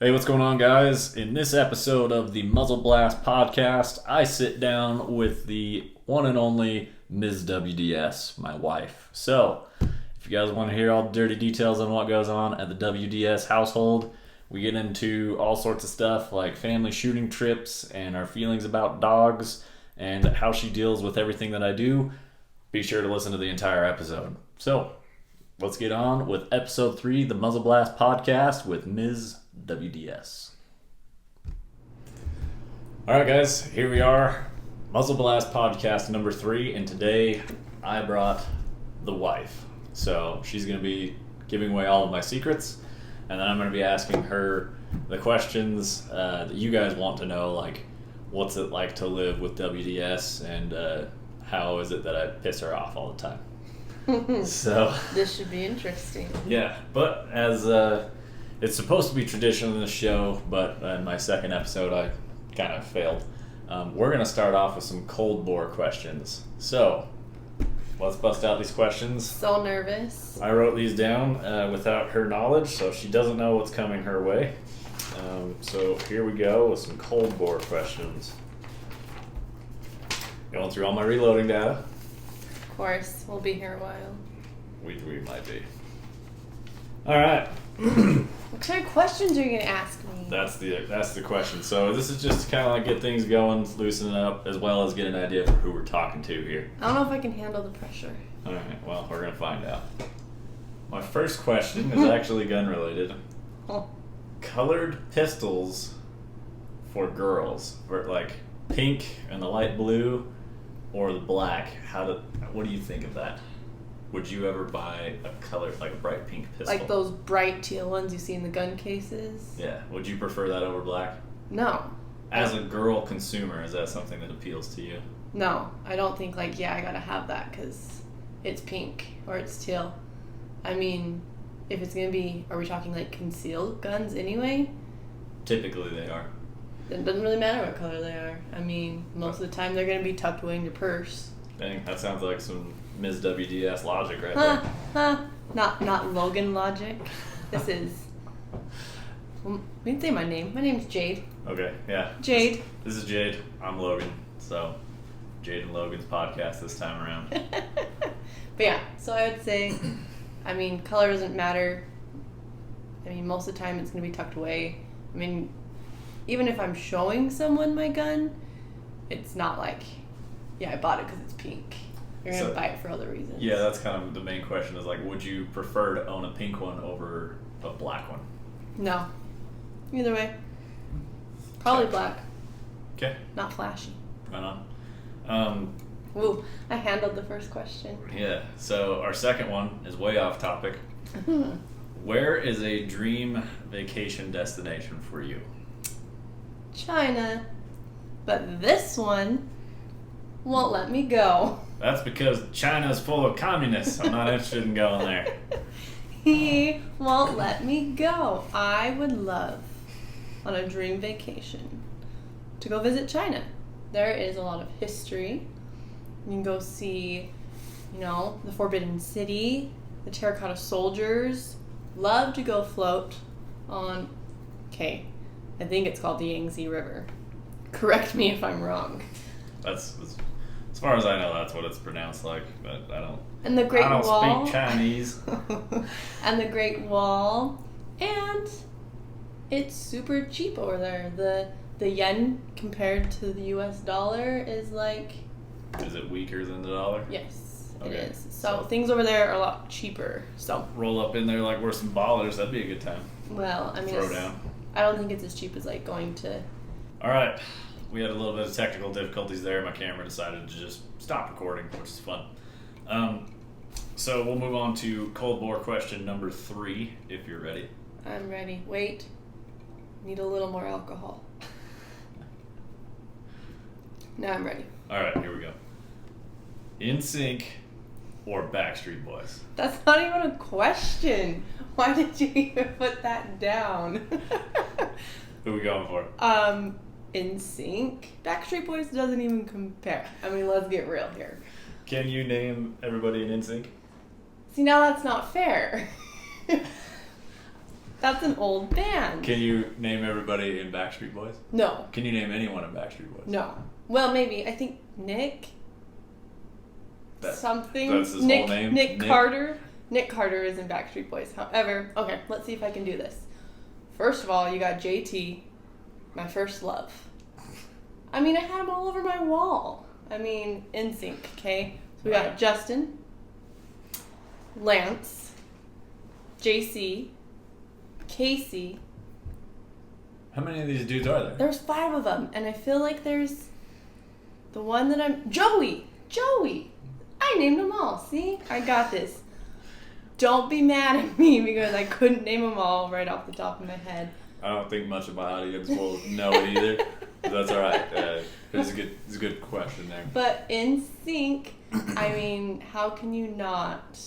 Hey, what's going on, guys? In this episode of the Muzzle Blast podcast, I sit down with the one and only Ms. WDS, my wife. So, if you guys want to hear all the dirty details on what goes on at the WDS household, we get into all sorts of stuff like family shooting trips and our feelings about dogs and how she deals with everything that I do. Be sure to listen to the entire episode. So, let's get on with episode 3, the Muzzle Blast podcast with Ms. WDS. Alright, guys, here we are. Muzzle Blast podcast number 3, and today I brought the wife. So she's going to be giving away all of my secrets, and then I'm going to be asking her the questions that you guys want to know, like what's it like to live with WDS, and how is it that I piss her off all the time. So this should be interesting. Yeah, but as it's supposed to be traditional in the show, but in my second episode I kind of failed. We're going to start off with some cold bore questions. So, let's bust out these questions. So nervous. I wrote these down without her knowledge, so she doesn't know what's coming her way. So here we go with some cold bore questions. Going through all my reloading data. Of course, we'll be here a while. We might be. Alright. What kind of questions are you going to ask me? That's the question. So this is just to kind of like get things going, loosen it up, as well as get an idea for who we're talking to here. I don't know if I can handle the pressure. All right. Well, we're gonna find out. My first question is actually gun related. Oh. Colored pistols for girls, or like pink and the light blue, or the black. What do you think of that? Would you ever buy a color, like a bright pink pistol? Like those bright teal ones you see in the gun cases? Yeah. Would you prefer that over black? No. As a girl consumer, is that something that appeals to you? No. I don't think I gotta have that because it's pink or it's teal. I mean, if it's gonna be, are we talking like concealed guns anyway? Typically they are. It doesn't really matter what color they are. I mean, most of the time they're gonna be tucked away in your purse. Dang, that sounds like some Ms. WDS logic right there. Not Logan logic. This is... We can say my name. My name's Jade. Okay, yeah. Jade. This is Jade. I'm Logan. So, Jade and Logan's podcast this time around. But yeah, so I would say, I mean, color doesn't matter. I mean, most of the time it's going to be tucked away. I mean, even if I'm showing someone my gun, it's not like, yeah, I bought it because it's pink. You're going to buy it for other reasons. Yeah, that's kind of the main question is like, would you prefer to own a pink one over a black one? No. Either way. Probably black. Okay. Not flashy. Right on. Ooh, I handled the first question. Yeah, so our second one is way off topic. Where is a dream vacation destination for you? China. But this one won't let me go. That's because China's full of communists. I'm not interested in going there. He won't let me go. I would love, on a dream vacation, to go visit China. There is a lot of history. You can go see, the Forbidden City, the terracotta soldiers. Love to go float on, I think it's called the Yangtze River. Correct me if I'm wrong. That's as far as I know, that's what it's pronounced like, but I don't. And the Great Wall. I don't speak Chinese. And the Great Wall, and it's super cheap over there. The yen compared to the U.S. dollar is like. Is it weaker than the dollar? Yes, okay. It is. So things over there are a lot cheaper. So roll up in there like we're some ballers. That'd be a good time. Well, I mean, throw down. I don't think it's as cheap as like going to. All right. We had a little bit of technical difficulties there. My camera decided to just stop recording, which is fun. So we'll move on to cold bore question number 3, if you're ready. I'm ready. Wait. Need a little more alcohol. Now I'm ready. All right, here we go. NSYNC or Backstreet Boys? That's not even a question. Why did you even put that down? Who are we going for? NSYNC. Backstreet Boys doesn't even compare. I mean, let's get real here. Can you name everybody in NSYNC? See, now that's not fair. That's an old band. Can you name everybody in Backstreet Boys? No. Can you name anyone in Backstreet Boys? No. Well, maybe. I think Nick. Something. That's his Nick, whole name? Nick Carter. Nick Carter is in Backstreet Boys. However, okay, let's see if I can do this. First of all, you got JT, my first love. I mean, I had him all over my wall. I mean, NSYNC, okay? So we got Justin, Lance, JC, Casey. How many of these dudes are there? There's 5 of them, and I feel like there's the one that I'm... Joey! I named them all. See? I got this. Don't be mad at me because I couldn't name them all right off the top of my head. I don't think much of my audience will know it either. But that's all right. It's a good question there. But in sync, I mean, how can you not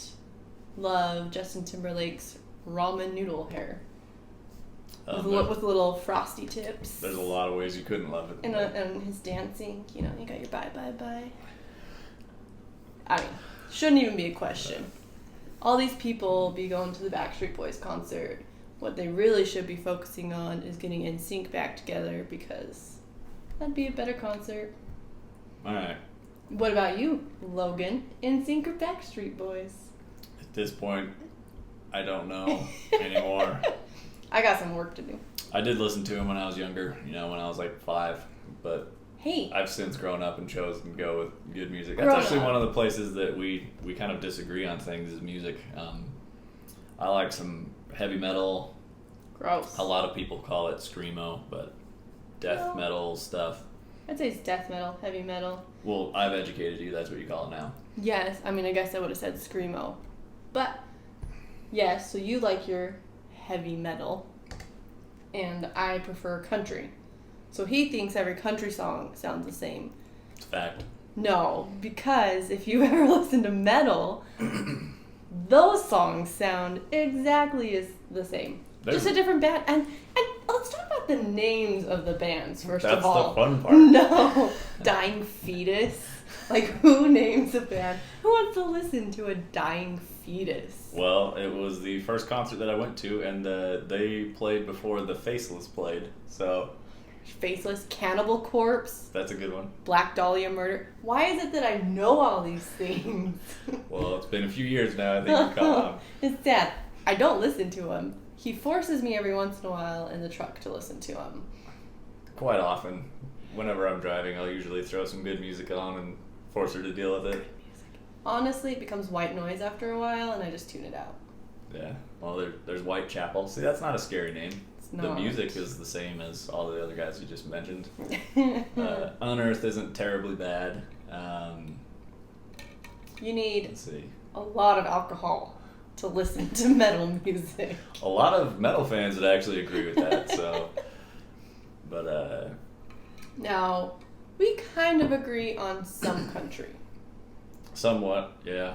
love Justin Timberlake's ramen noodle hair? With little frosty tips. There's a lot of ways you couldn't love it. And his dancing, you got your bye. I mean, shouldn't even be a question. All these people be going to the Backstreet Boys concert. What they really should be focusing on is getting NSYNC back together because that'd be a better concert. All right. What about you, Logan? NSYNC or Backstreet Boys? At this point, I don't know anymore. I got some work to do. I did listen to him when I was younger, when I was like 5, but hey, I've since grown up and chosen to go with good music. That's actually one of the places that we kind of disagree on things is music. I like some heavy metal. Gross. A lot of people call it screamo, but death metal stuff. I'd say it's death metal, heavy metal. Well, I've educated you. That's what you call it now. Yes. I mean, I guess I would have said screamo. But, yes, so you like your heavy metal, and I prefer country. So he thinks every country song sounds the same. It's a fact. No, because if you ever listen to metal, those songs sound exactly as the same. Just a different band. And let's talk about the names of the bands, first of all. That's the fun part. No. Dying Fetus. Like, who names a band? Who wants to listen to a Dying Fetus? Well, it was the first concert that I went to, and they played before the Faceless played, so... Faceless, Cannibal Corpse. That's a good one. Black Dahlia Murder. Why is it that I know all these things? Well, it's been a few years now. I think you caught on. It's sad. I don't listen to him. He forces me every once in a while in the truck to listen to him. Quite often. Whenever I'm driving, I'll usually throw some good music on and force her to deal with it. Honestly, it becomes white noise after a while, and I just tune it out. Yeah. Well, there's Whitechapel. See, that's not a scary name. Not. The music is the same as all the other guys you just mentioned. Unearth isn't terribly bad. You need Let's see. a lot of alcohol to listen to metal music. A lot of metal fans would actually agree with that. So, but now we kind of agree on some country. Somewhat, yeah.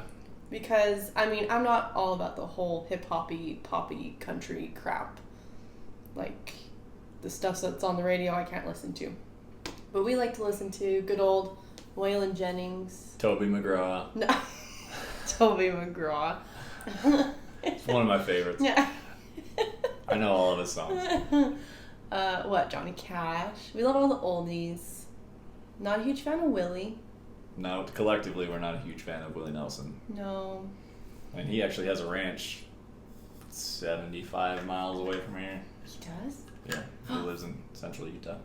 Because I mean, I'm not all about the whole hip hoppy, poppy country crap. Like, the stuff that's on the radio I can't listen to. But we like to listen to good old Waylon Jennings. Toby McGraw. No. Toby McGraw. It's one of my favorites. Yeah. I know all of his songs. Johnny Cash. We love all the oldies. Not a huge fan of Willie. No, collectively we're not a huge fan of Willie Nelson. No. I mean, he actually has a ranch 75 miles away from here. He does? Yeah, he lives in central Utah.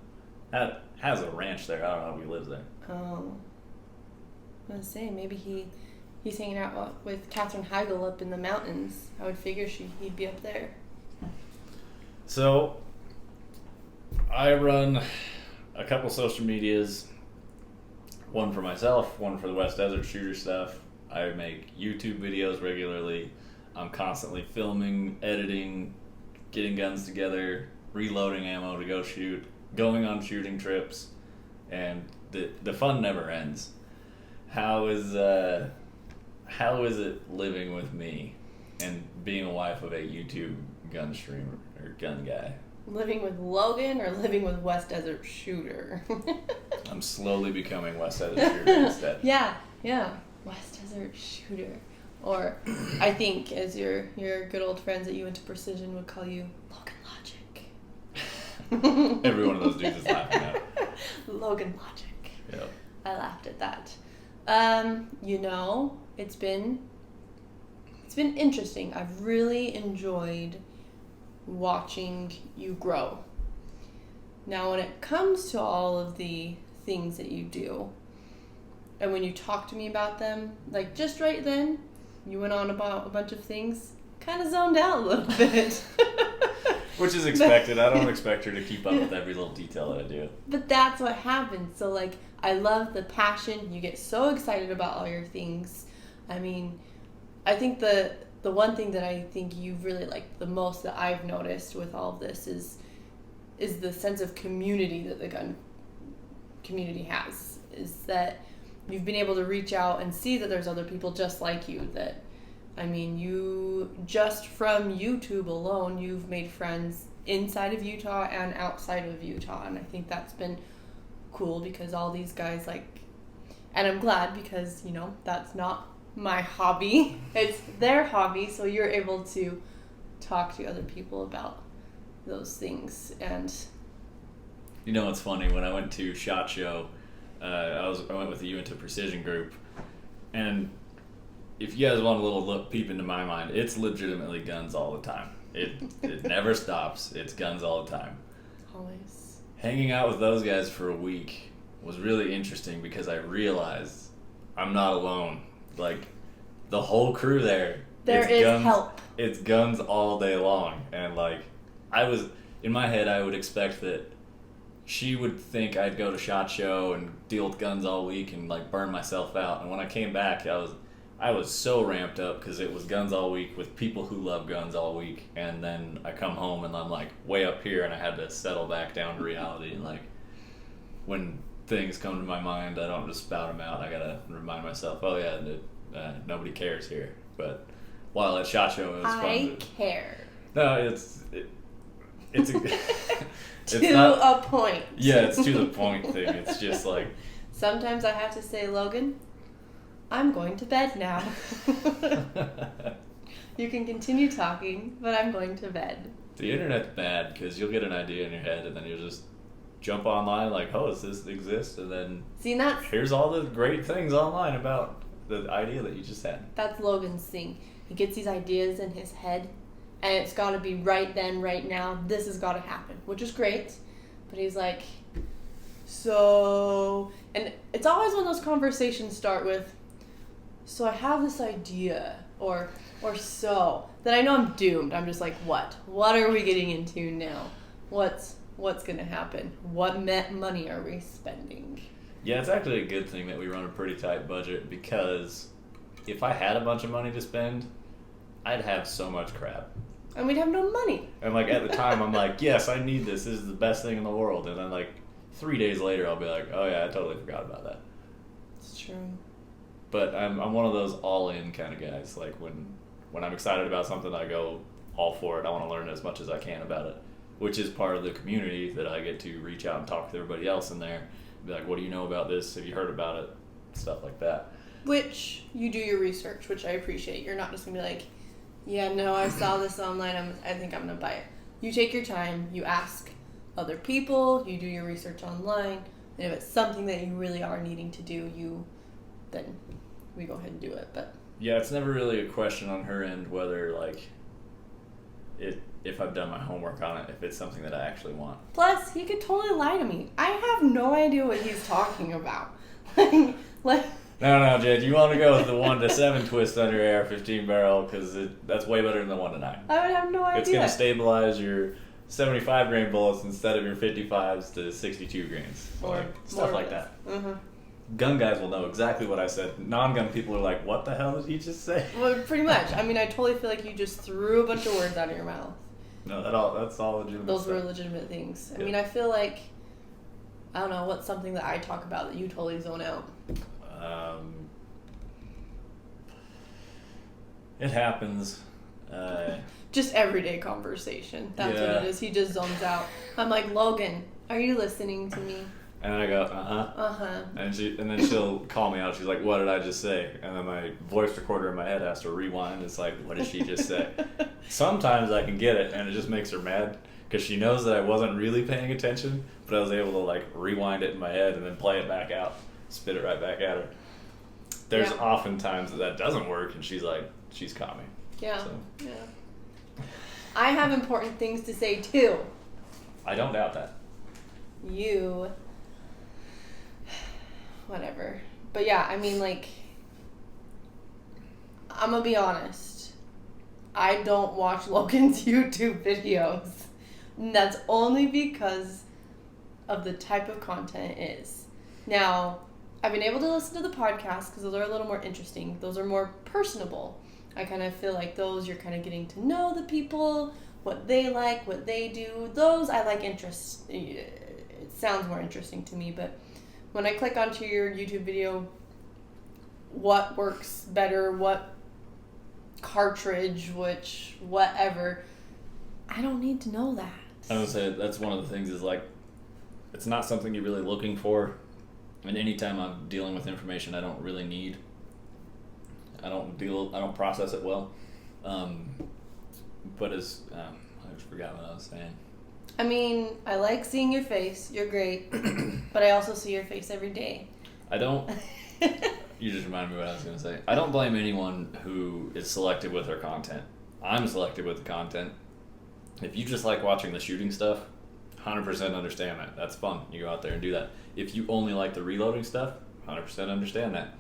Has a ranch there. I don't know if he lives there. Oh. I was going to say, maybe he's hanging out with Katherine Heigl up in the mountains. I would figure he'd be up there. So, I run a couple social medias. One for myself, one for the West Desert Shooter stuff. I make YouTube videos regularly. I'm constantly filming, editing, getting guns together, reloading ammo to go shoot, going on shooting trips, and the fun never ends. How is it living with me and being a wife of a YouTube gun streamer or gun guy? Living with Logan or living with West Desert Shooter? I'm slowly becoming West Desert Shooter instead. Yeah. West Desert Shooter. Or I think as your good old friends that you went to Precision would call you Logan Logic. Every one of those dudes is laughing at. Logan Logic. Yep. I laughed at that. It's been interesting. I've really enjoyed watching you grow. Now, when it comes to all of the things that you do, and when you talk to me about them, like just right then, you went on about a bunch of things, kind of zoned out a little bit. Which is expected. I don't expect her to keep up with every little detail that I do. But that's what happens. So, like, I love the passion. You get so excited about all your things. I mean, I think the one thing that I think you've really liked the most that I've noticed with all of this is the sense of community that the gun community has. Is that you've been able to reach out and see that there's other people just like you. That, I mean, you just from YouTube alone, you've made friends inside of Utah and outside of Utah, and I think that's been cool because all these guys and I'm glad because that's not my hobby, it's their hobby, so you're able to talk to other people about those things. And it's funny, when I went to SHOT Show, I went with the You Into Precision group, and if you guys want a little peep into my mind, it's legitimately guns all the time. It never stops. It's guns all the time. Always. Hanging out with those guys for a week was really interesting because I realized I'm not alone. Like, the whole crew there is guns, help. It's guns all day long. And, in my head, I would expect that she would think I'd go to SHOT Show and deal with guns all week and, burn myself out. And when I came back, I was so ramped up because it was guns all week with people who love guns all week. And then I come home and I'm, way up here, and I had to settle back down to reality. And, when things come to my mind, I don't just spout them out. I gotta remind myself, oh yeah, nobody cares here. But while at SHOT Show, it was fun. I care. No, it's it's to not, a point. Yeah, it's to the point thing. It's just sometimes I have to say, Logan, I'm going to bed now. You can continue talking, but I'm going to bed. The internet's bad because you'll get an idea in your head and then you'll just jump online does this exist? And then here's all the great things online about the idea that you just had. That's Logan's thing. He gets these ideas in his head, and it's got to be right then, right now. This has got to happen, which is great. But he's like, and it's always when those conversations start with, so I have this idea, or so, then I know I'm doomed. I'm just like, what? What are we getting into now? What's going to happen? What money are we spending? Yeah, it's actually a good thing that we run a pretty tight budget, because if I had a bunch of money to spend, I'd have so much crap. And we'd have no money. And at the time, I'm like, yes, I need this. This is the best thing in the world. And then 3 days later, I'll be like, oh yeah, I totally forgot about that. It's true. But I'm one of those all-in kind of guys. When I'm excited about something, I go all for it. I want to learn as much as I can about it, which is part of the community that I get to reach out and talk to everybody else in there. Be like, what do you know about this? Have you heard about it? Stuff like that. Which you do your research, which I appreciate. You're not just going to be like, yeah, no, I saw this online. I think I'm going to buy it. You take your time. You ask other people. You do your research online. And if it's something that you really are needing to do, then we go ahead and do it. But yeah, it's never really a question on her end whether, if I've done my homework on it, if it's something that I actually want. Plus, he could totally lie to me. I have no idea what he's talking about. No, Jed, you want to go with the 1-7 twist on your AR-15 barrel, because that's way better than the 1-9. I would have no idea. It's going to stabilize your 75 grain bullets instead of your 55s to 62 grains. Or stuff like that. Uh-huh. Gun guys will know exactly what I said. Non-gun people are like, what the hell did he just say? Well, pretty much. I mean, I totally feel like you just threw a bunch of words out of your mouth. No, that's all legitimate. Those were legitimate things. I mean, I feel like, I don't know, what's something that I talk about that you totally zone out? It happens. Just everyday conversation. That's what it is. He just zones out. I'm like, Logan, are you listening to me? And then I go, and then she'll call me out. She's like, "What did I just say?" And then my voice recorder in my head has to rewind. It's like, "What did she just say?" Sometimes I can get it, and it just makes her mad because she knows that I wasn't really paying attention, but I was able to like rewind it in my head and then play it back out, spit it right back at her. There's often times that doesn't work, and she's caught me. Yeah. So. Yeah. I have important things to say too. I don't doubt that. Whatever. But yeah, I mean, like, I'm gonna be honest. I don't watch Logan's YouTube videos. And that's only because of the type of content it is. Now, I've been able to listen to the podcast because those are a little more interesting. Those are more personable. I kind of feel like those you're kind of getting to know the people, what they like, what they do. Those I like interest. It sounds more interesting to me, but when I click onto your YouTube video, what works better, what cartridge, which whatever, I don't need to know that. I would say that's one of the things is like, it's not something you're really looking for. And anytime I'm dealing with information I don't really need, I don't process it well. But I just forgot what I was saying. I mean, I like seeing your face. You're great. But I also see your face every day. I don't... You just reminded me what I was going to say. I don't blame anyone who is selective with their content. I'm selective with the content. If you just like watching the shooting stuff, 100% understand that. That's fun. You go out there and do that. If you only like the reloading stuff, 100% understand that.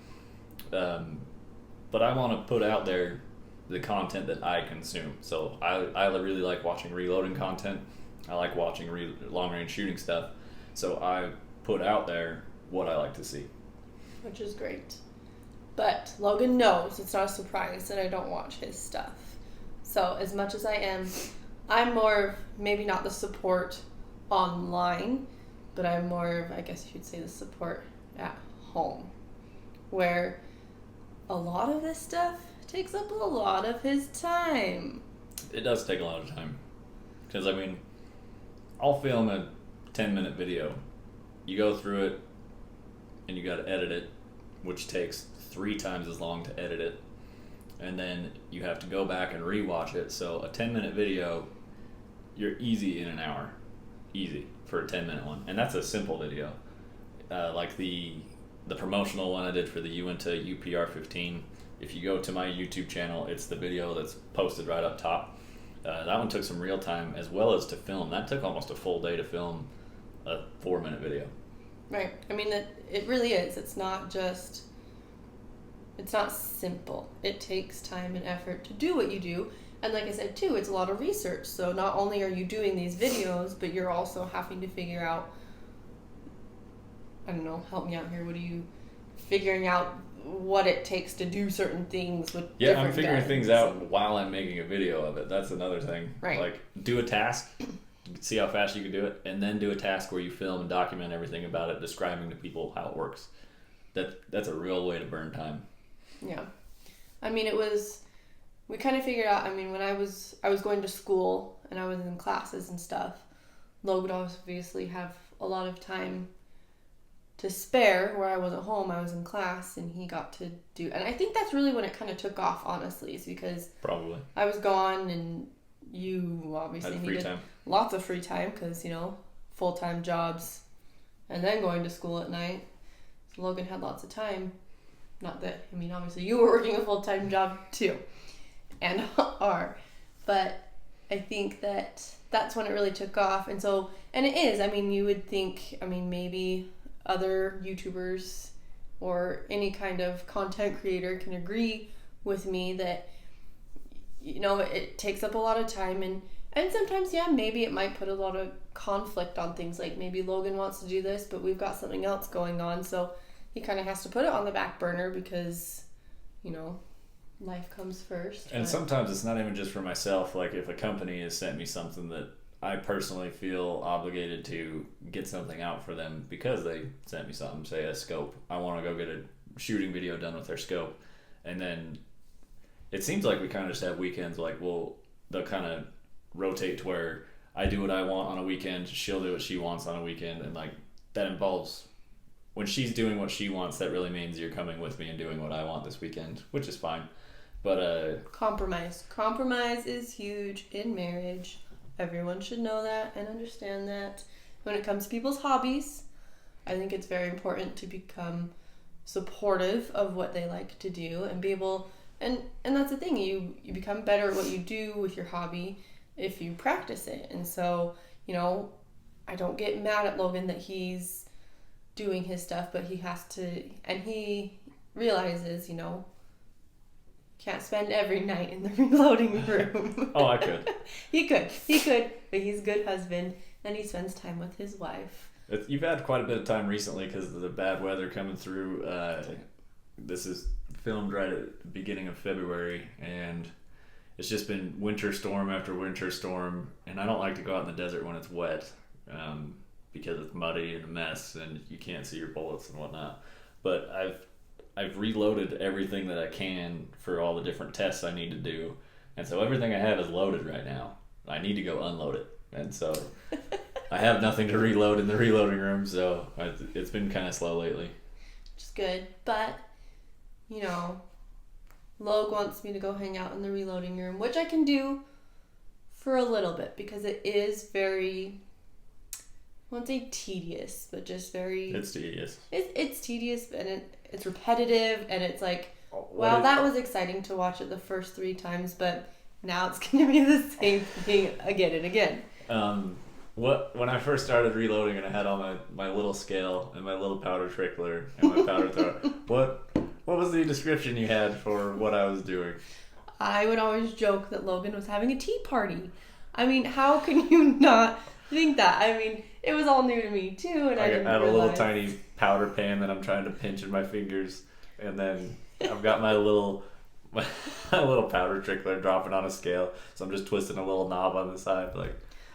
But I want to put out there the content that I consume. So I really like watching reloading content. I like watching long-range shooting stuff. So I put out there what I like to see. Which is great. But Logan knows it's not a surprise that I don't watch his stuff. So as much as I'm more of maybe not the support online, but I'm more of, I guess you could say, the support at home. Where a lot of this stuff takes up a lot of his time. It does take a lot of time. Because, I mean, I'll film a 10-minute video. You go through it, and you got to edit it, which takes 3 times as long to edit it. And then you have to go back and rewatch it. So a 10-minute video, you're easy in an hour. Easy for a 10-minute one. And that's a simple video. Like the promotional one I did for the Uinta UPR-15. If you go to my YouTube channel, it's the video that's posted right up top. That one took some real time as well as to film. That took almost a full day to film a 4-minute video. Right. I mean, it really is. It's not simple. It takes time and effort to do what you do. And like I said, too, it's a lot of research. So not only are you doing these videos, but you're also having to figure out, I don't know, help me out here. What are you figuring out what it takes to do certain things with Yeah, different I'm figuring guns. things out while I'm making a video of it. That's another thing. Right. Like, do a task, see how fast you can do it, and then do a task where you film and document everything about it, describing to people how it works. That's a real way to burn time. Yeah. I mean, we kind of figured out, I mean, when I was going to school and I was in classes and stuff, Logan would obviously have a lot of time to spare where I wasn't home. I was in class and he got to do, and I think that's really when it kind of took off, honestly, is because probably I was gone and you obviously needed lots of free time because, full-time jobs and then going to school at night. So Logan had lots of time. Not that, I mean, obviously you were working a full-time job too and are, but I think that's when it really took off. And it is, I mean, you would think, I mean, maybe other YouTubers or any kind of content creator can agree with me that, it takes up a lot of time and sometimes, maybe it might put a lot of conflict on things. Like maybe Logan wants to do this, but we've got something else going on. So he kind of has to put it on the back burner because, life comes first. And sometimes it's not even just for myself. Like if a company has sent me something that I personally feel obligated to get something out for them because they sent me something, say a scope. I want to go get a shooting video done with their scope. And then it seems like we kind of just have weekends like, well, they'll kind of rotate to where I do what I want on a weekend, she'll do what she wants on a weekend, and like that involves when she's doing what she wants. That really means you're coming with me and doing what I want this weekend, which is fine. But Compromise is huge in marriage. Everyone should know that and understand that. When it comes to people's hobbies, I think it's very important to become supportive of what they like to do and be able, and that's the thing, you become better at what you do with your hobby if you practice it. And so, I don't get mad at Logan that he's doing his stuff, but he has to, and he realizes, can't spend every night in the reloading room. Oh, I could. He could, but he's a good husband and he spends time with his wife. You've had quite a bit of time recently because of the bad weather coming through. This is filmed right at the beginning of February, and it's just been winter storm after winter storm. And I don't like to go out in the desert when it's wet because it's muddy and a mess, and you can't see your bullets and whatnot. But I've reloaded everything that I can for all the different tests I need to do, and so everything I have is loaded right now. I need to go unload it, and so I have nothing to reload in the reloading room, so it's been kind of slow lately. Which is good, but, Logue wants me to go hang out in the reloading room, which I can do for a little bit, because it is very, I won't say tedious, but just very... It's tedious. It's tedious, and it's repetitive, and it's like, wow, that was exciting to watch it the first 3 times, but now it's going to be the same thing again and again. When I first started reloading and I had all my little scale and my little powder trickler and my powder thrower, what was the description you had for what I was doing? I would always joke that Logan was having a tea party. I mean, how can you not think that? I mean, it was all new to me too, and I didn't have realize. A little tiny powder pan that I'm trying to pinch in my fingers, and then I've got my little powder trickler dropping on a scale, so I'm just twisting a little knob on the side, like.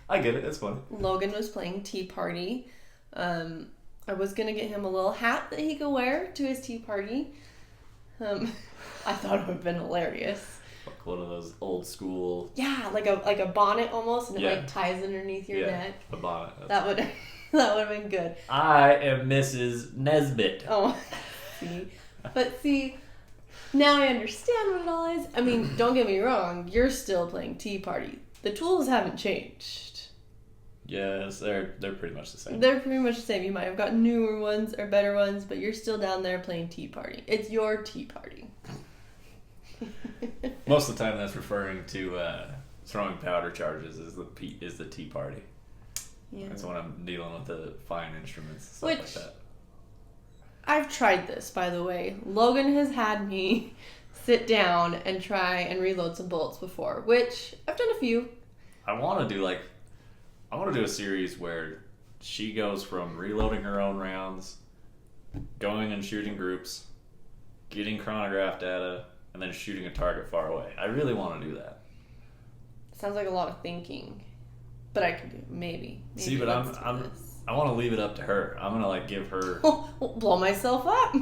I get it. It's fun. Logan was playing tea party. I was gonna get him a little hat that he could wear to his tea party. I thought it would have been hilarious. Like one of those old school. Yeah, like a bonnet almost, and it ties underneath your neck. A bonnet. That would have been good. I am Mrs. Nesbit. Oh, see, now I understand what it all is. I mean, don't get me wrong. You're still playing tea party. The tools haven't changed. Yes, they're pretty much the same. They're pretty much the same. You might have got newer ones or better ones, but you're still down there playing tea party. It's your tea party. Most of the time that's referring to throwing powder charges is the tea party. Yeah. That's when I'm dealing with the fine instruments and stuff like that. I've tried this, by the way. Logan has had me sit down and try and reload some bullets before, which I've done a few. I want to do a series where she goes from reloading her own rounds, going and shooting groups, getting chronograph data, and then shooting a target far away. I really want to do that. Sounds like a lot of thinking, but I could do it. Maybe. See, but I want to leave it up to her. I'm gonna give her. Blow myself up.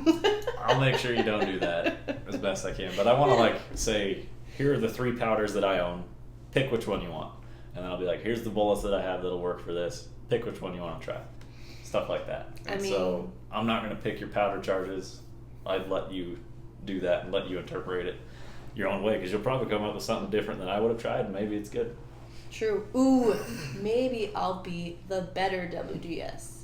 I'll make sure you don't do that as best I can. But I want to say, here are the 3 powders that I own. Pick which one you want. And then I'll be like, here's the bullets that I have that'll work for this. Pick which one you want to try. Stuff like that. So I'm not going to pick your powder charges. I'd let you do that and let you interpret it your own way, because you'll probably come up with something different than I would have tried, and maybe it's good. True. Ooh, maybe I'll be the better WDS.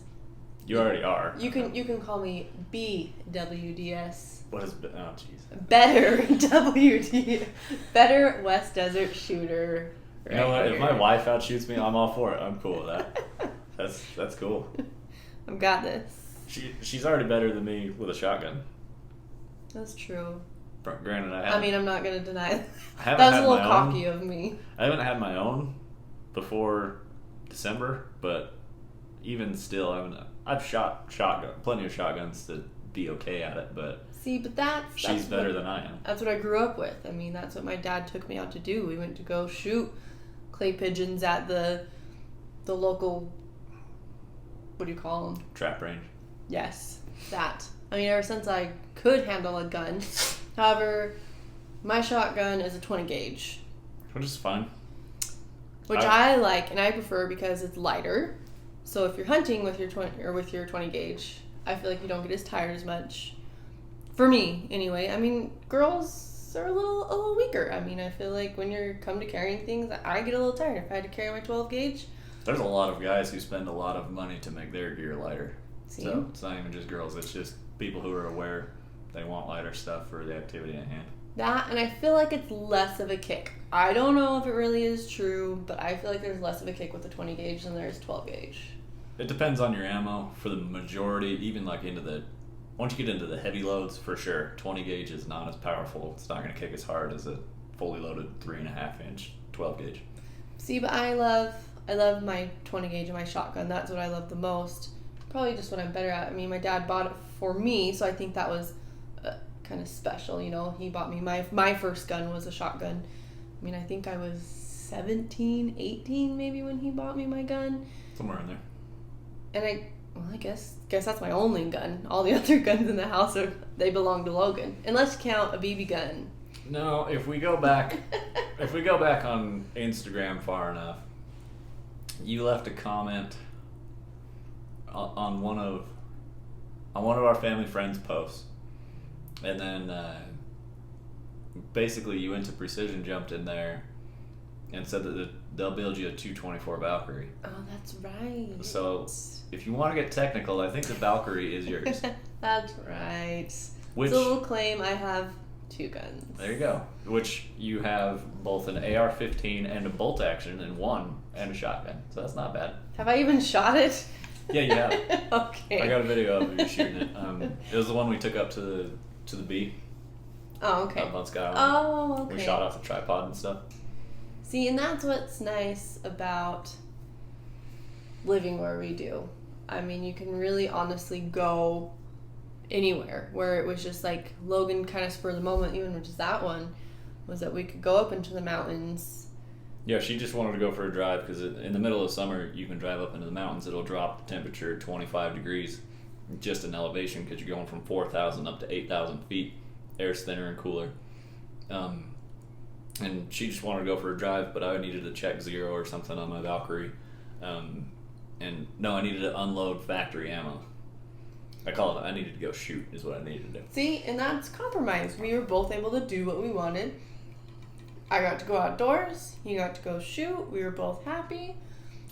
You already are. You can call me BWDS. What is... Oh, jeez. Better WD. Better West Desert shooter. You know what? If my wife outshoots me, I'm all for it. I'm cool with that. That's cool. I've got this. She's already better than me with a shotgun. That's true. Granted, I'm not going to deny that. That's a little cocky of me. I haven't had my own before December, but even still, I've shot plenty of shotguns to be okay at it, but... See, but she's better than I am. That's what I grew up with. I mean, that's what my dad took me out to do. We went to go shoot clay pigeons at the local, what do you call them? Trap range. Yes, that. I mean, ever since I could handle a gun. However, my shotgun is a 20 gauge. Which is fine. Which I like and I prefer because it's lighter. So if you're hunting with your 20 gauge, I feel like you don't get as tired as much. For me, anyway. I mean, girls are a little weaker. I mean, I feel like when you're come to carrying things, I get a little tired. If I had to carry my 12 gauge. There's a lot of guys who spend a lot of money to make their gear lighter. See? So it's not even just girls. It's just people who are aware they want lighter stuff for the activity at hand. That, and I feel like it's less of a kick. I don't know if it really is true, but I feel like there's less of a kick with the 20 gauge than there is 12 gauge. It depends on your ammo. For the majority, even like once you get into the heavy loads, for sure, 20 gauge is not as powerful. It's not going to kick as hard as a fully loaded 3.5 inch 12 gauge. See, but I love my 20 gauge and my shotgun. That's what I love the most. Probably just what I'm better at. I mean, my dad bought it for me, so I think that was kind of special, you know. He bought me my first gun was a shotgun. I mean, I think I was 17, 18 maybe when he bought me my gun. Somewhere in there. And I guess that's my only gun. All the other guns in the house they belong to Logan, unless you count a BB gun. No, if we go back on Instagram far enough, you left a comment on one of our family friends' posts, and then basically you went to Precision, jumped in there, and said that they'll build you a 224 Valkyrie. Oh, that's right. So if you want to get technical, I think the Valkyrie is yours. That's right. Which, it's a little claim. I have 2 guns. There you go. Which you have both an AR-15 and a bolt action in one, and a shotgun. So that's not bad. Have I even shot it? Yeah, you have. Okay. I got a video of you shooting it. It was the one we took up to the B. Oh, okay. Up on Skyline. Oh, okay. We shot off the tripod and stuff. See, and that's what's nice about living where we do. I mean, you can really honestly go anywhere, where it was just like Logan kind of spur of the moment, even which is that one, was that we could go up into the mountains. Yeah, she just wanted to go for a drive because in the middle of summer, you can drive up into the mountains. It'll drop the temperature 25 degrees just in elevation because you're going from 4,000 up to 8,000 feet. Air's thinner and cooler. And she just wanted to go for a drive, but I needed to check zero or something on my Valkyrie. And no, I needed to unload factory ammo. I needed to go shoot is what I needed to do. See, and that's compromise. We were both able to do what we wanted. I got to go outdoors. You got to go shoot. We were both happy.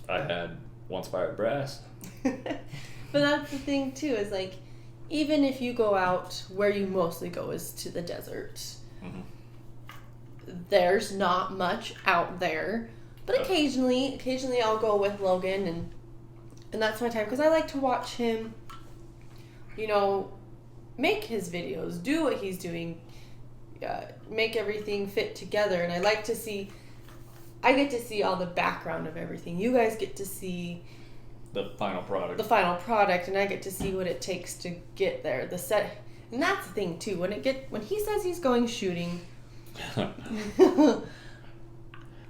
I had one Spirit brass. But that's the thing, too, is like, even if you go out, where you mostly go is to the desert. Mm-hmm. There's not much out there. But occasionally I'll go with Logan, and that's my time. Because I like to watch him, you know, make his videos, do what he's doing, make everything fit together. And I get to see all the background of everything. You guys get to see the final product. And I get to see what it takes to get there. The set, and that's the thing too. When he says he's going shooting,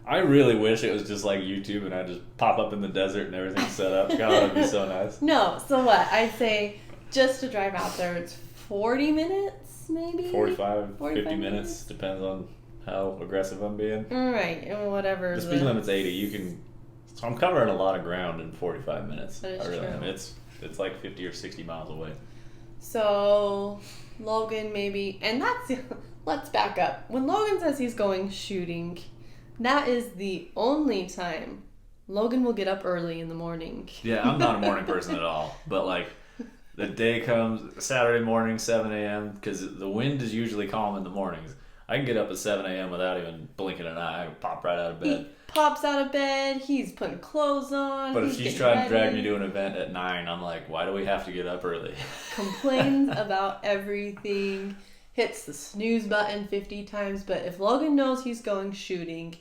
I really wish it was just like YouTube and I just pop up in the desert and everything's set up. God, that'd be so nice. No, so what? I say just to drive out there, it's 40 minutes, maybe? 45 50 minutes, depends on how aggressive I'm being. Right, and whatever. The speed limit's 80. So I'm covering a lot of ground in 45 minutes. That is I really true. am. It's like 50 or 60 miles away. So, Logan maybe, and let's back up. When Logan says he's going shooting, that is the only time Logan will get up early in the morning. Yeah, I'm not a morning person at all. But like, the day comes, Saturday morning, 7 a.m., because the wind is usually calm in the mornings. I can get up at 7 a.m. without even blinking an eye. I can pop right out of bed. He pops out of bed, he's putting clothes on. But if she's trying to drag me to an event at 9, I'm like, why do we have to get up early? Complains about everything, hits the snooze button 50 times. But if Logan knows he's going shooting,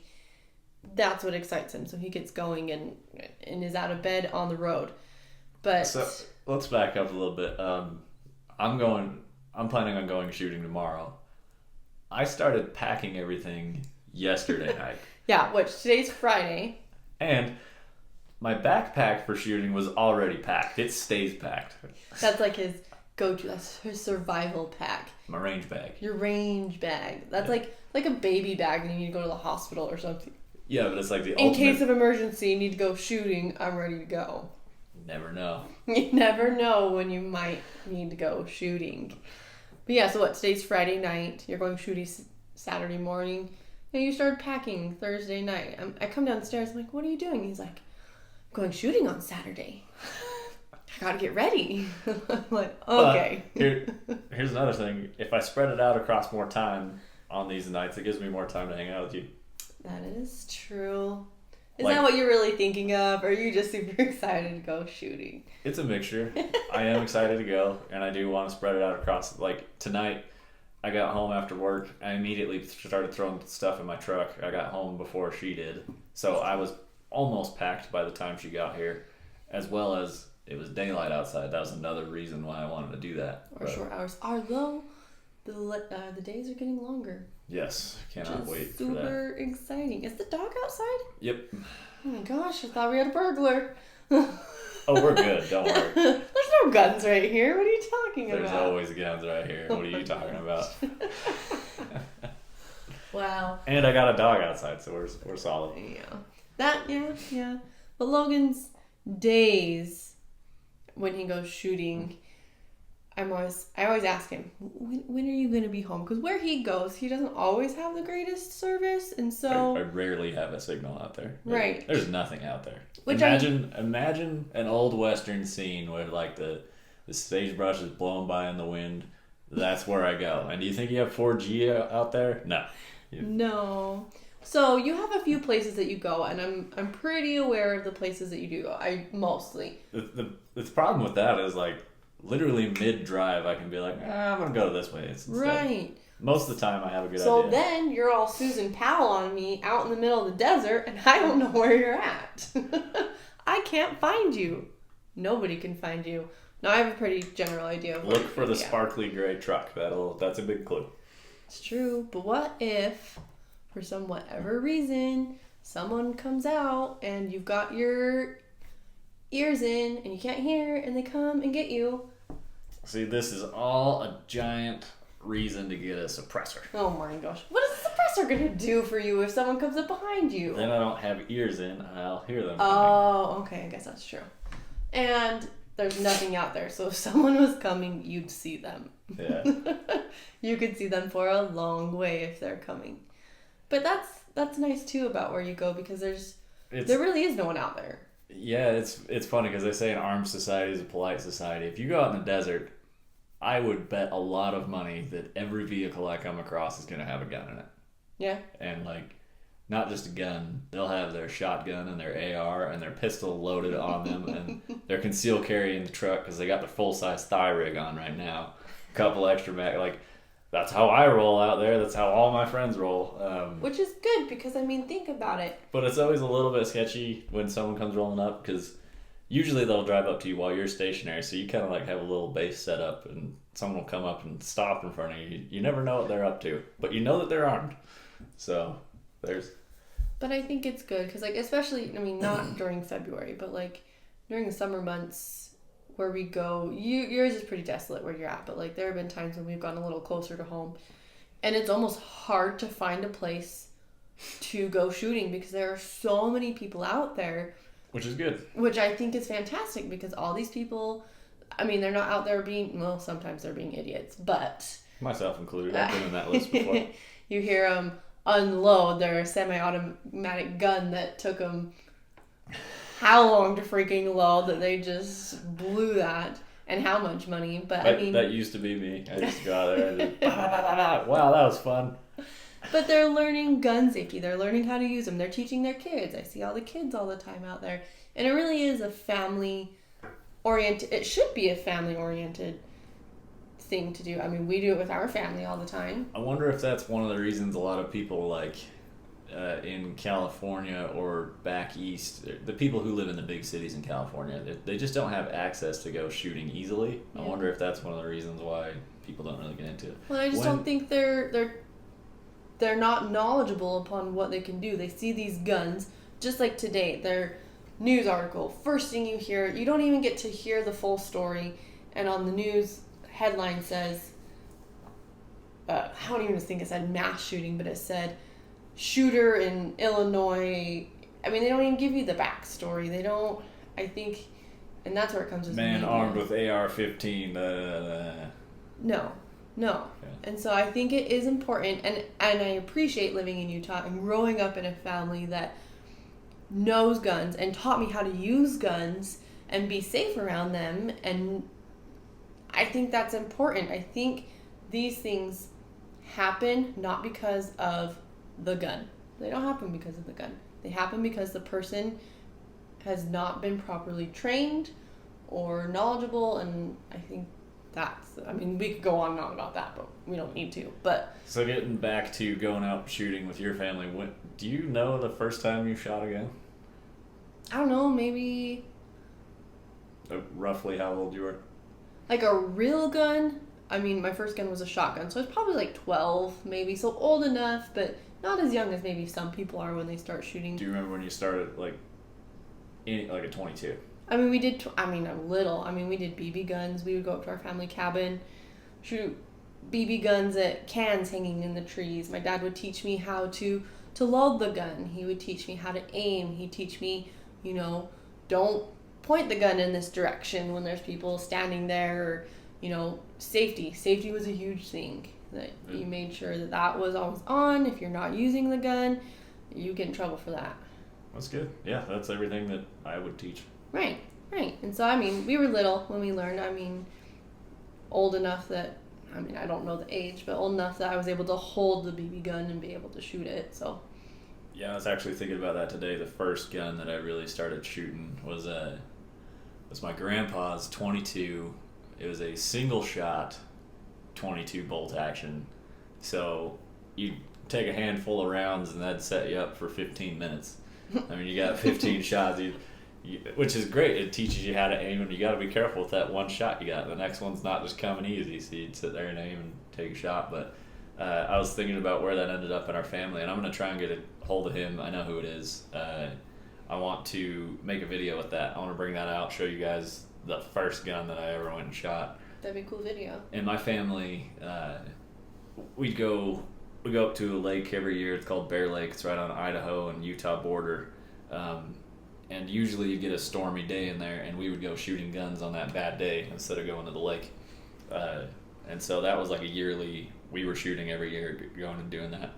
that's what excites him. So he gets going and is out of bed on the road. But so let's back up a little bit. I'm planning on going shooting tomorrow. I started packing everything yesterday night. Yeah, which today's Friday. And my backpack for shooting was already packed. It stays packed. That's like his go-to. That's his survival pack. My range bag. Your range bag. That's like a baby bag when you need to go to the hospital or something. Yeah, but it's like the In case of emergency, you need to go shooting, I'm ready to go. Never know. You never know when you might need to go shooting. But yeah, so what? Today's Friday night. You're going shooting Saturday morning. And you started packing Thursday night. I come downstairs. I'm like, what are you doing? He's like, going shooting on Saturday. I gotta get ready. I'm like, okay. Here's another thing. If I spread it out across more time on these nights, it gives me more time to hang out with you. That is true. Is that what you're really thinking of? Or are you just super excited to go shooting? It's a mixture. I am excited to go, and I do want to spread it out across. Like, tonight, I got home after work. I immediately started throwing stuff in my truck. I got home before she did. So I was almost packed by the time she got here, as well as it was daylight outside. That was another reason why I wanted to do that. Or short hours. Although the days are getting longer. Yes, cannot wait for that. Super exciting. Is the dog outside? Yep. Oh my gosh, I thought we had a burglar. Oh, we're good. Don't worry. There's no guns right here. What are you talking about? There's always guns right here. What are you talking about? Wow. And I got a dog outside, so we're solid. Yeah. But Logan's days when he goes shooting, I always ask him, when are you going to be home? Because where he goes, he doesn't always have the greatest service, and so I rarely have a signal out there. Right. There's nothing out there. Imagine an old western scene where like the sagebrush is blowing by in the wind. That's where I go. And do you think you have 4G out there? No. No. So you have a few places that you go, and I'm pretty aware of the places that you do go. I mostly. The problem with that is like literally mid-drive, I can be like, I'm going to go this way instead. Right. Most of the time, I have a good idea. So then you're all Susan Powell on me out in the middle of the desert, and I don't know where you're at. I can't find you. Nobody can find you. Now, I have a pretty general idea of where Look for the sparkly gray truck. That's a big clue. It's true. But what if, for some whatever reason, someone comes out and you've got your ears in and you can't hear, and they come and get you? See, this is all a giant reason to get a suppressor. Oh my gosh. What is the suppressor going to do for you if someone comes up behind you? Then I don't have ears in, I'll hear them. Oh, okay. I guess that's true. And there's nothing out there, so if someone was coming, you'd see them. Yeah. You could see them for a long way if they're coming. But that's nice too about where you go, because there really is no one out there. Yeah, it's funny because they say an armed society is a polite society. If you go out in the desert, I would bet a lot of money that every vehicle I come across is going to have a gun in it. Yeah. And like, not just a gun, they'll have their shotgun and their AR and their pistol loaded on them, and their concealed carry in the truck because they got their full-size thigh rig on right now. A couple extra like, that's how I roll out there. That's how all my friends roll. Which is good because, I mean, think about it. But it's always a little bit sketchy when someone comes rolling up, because usually they'll drive up to you while you're stationary, so you kind of like have a little base set up, and someone will come up and stop in front of you. You never know what they're up to, but you know that they're armed. So there's... But I think it's good because, like, especially, I mean, not during February, but like during the summer months where we go, yours is pretty desolate where you're at, but like there have been times when we've gone a little closer to home, and it's almost hard to find a place to go shooting because there are so many people out there. Which is good. Which I think is fantastic because all these people, I mean, they're not out there sometimes they're being idiots, but... Myself included. I've been in that list before. You hear them unload their semi-automatic gun that took them how long to freaking load that they just blew that, and how much money. But I mean, that used to be me. I used to go out there and just, wow, that was fun. But they're learning gun safety. They're learning how to use them. They're teaching their kids. I see all the kids all the time out there, and it really is a family-oriented. It should be a family-oriented thing to do. I mean, we do it with our family all the time. I wonder if that's one of the reasons a lot of people like in California or back east, the people who live in the big cities in California, they just don't have access to go shooting easily. Yeah. I wonder if that's one of the reasons why people don't really get into it. Well, I just don't think they're not knowledgeable upon what they can do. They see these guns, just like today, their news article, first thing you hear, you don't even get to hear the full story, and on the news headline says, I don't even think it said mass shooting, but it said shooter in Illinois. I mean, they don't even give you the backstory. They don't, I think, And that's where it comes with man media. armed with AR-15. No. Okay. And so I think it is important, and I appreciate living in Utah and growing up in a family that knows guns and taught me how to use guns and be safe around them. And I think that's important. I think these things happen not because of the gun. They don't happen because of the gun. They happen because the person has not been properly trained or knowledgeable, and I think we could go on and on about that, but we don't need to. But so getting back to going out shooting with your family, do you know the first time you shot a gun? I don't know, maybe Roughly how old you were? like a real gun. I mean, my first gun was a shotgun, so it's probably like 12, maybe. So old enough, but not as young as maybe some people are when they start shooting. Do you remember when you started, like a 22? I mean, we did, a little. I mean, we did BB guns. We would go up to our family cabin, shoot BB guns at cans hanging in the trees. My dad would teach me how to load the gun. He would teach me how to aim. He'd teach me, don't point the gun in this direction when there's people standing there, or, safety. Safety was a huge thing. That you made sure that was always on. If you're not using the gun, you get in trouble for that. That's good. Yeah, that's everything that I would teach. Right. And so, we were little when we learned. Old enough that, I don't know the age, but old enough that I was able to hold the BB gun and be able to shoot it, so. Yeah, I was actually thinking about that today. The first gun that I really started shooting was my grandpa's 22. It was a single shot 22 bolt action. So you take a handful of rounds and that'd set you up for 15 minutes. You got 15 shots, which is great. It teaches you how to aim, and you got to be careful with that one shot you got. The next one's not just coming easy, so you'd sit there and aim and take a shot. But I was thinking about where that ended up in our family, and I'm going to try and get a hold of him. I know who it is. I want to make a video with that. I want to bring that out, show you guys the first gun that I ever went and shot. That'd be a cool video. In my family, we go up to a lake every year. It's called Bear Lake. It's right on Idaho and Utah border. And usually you get a stormy day in there, and we would go shooting guns on that bad day instead of going to the lake. And so that was like a yearly, we were shooting every year, going and doing that.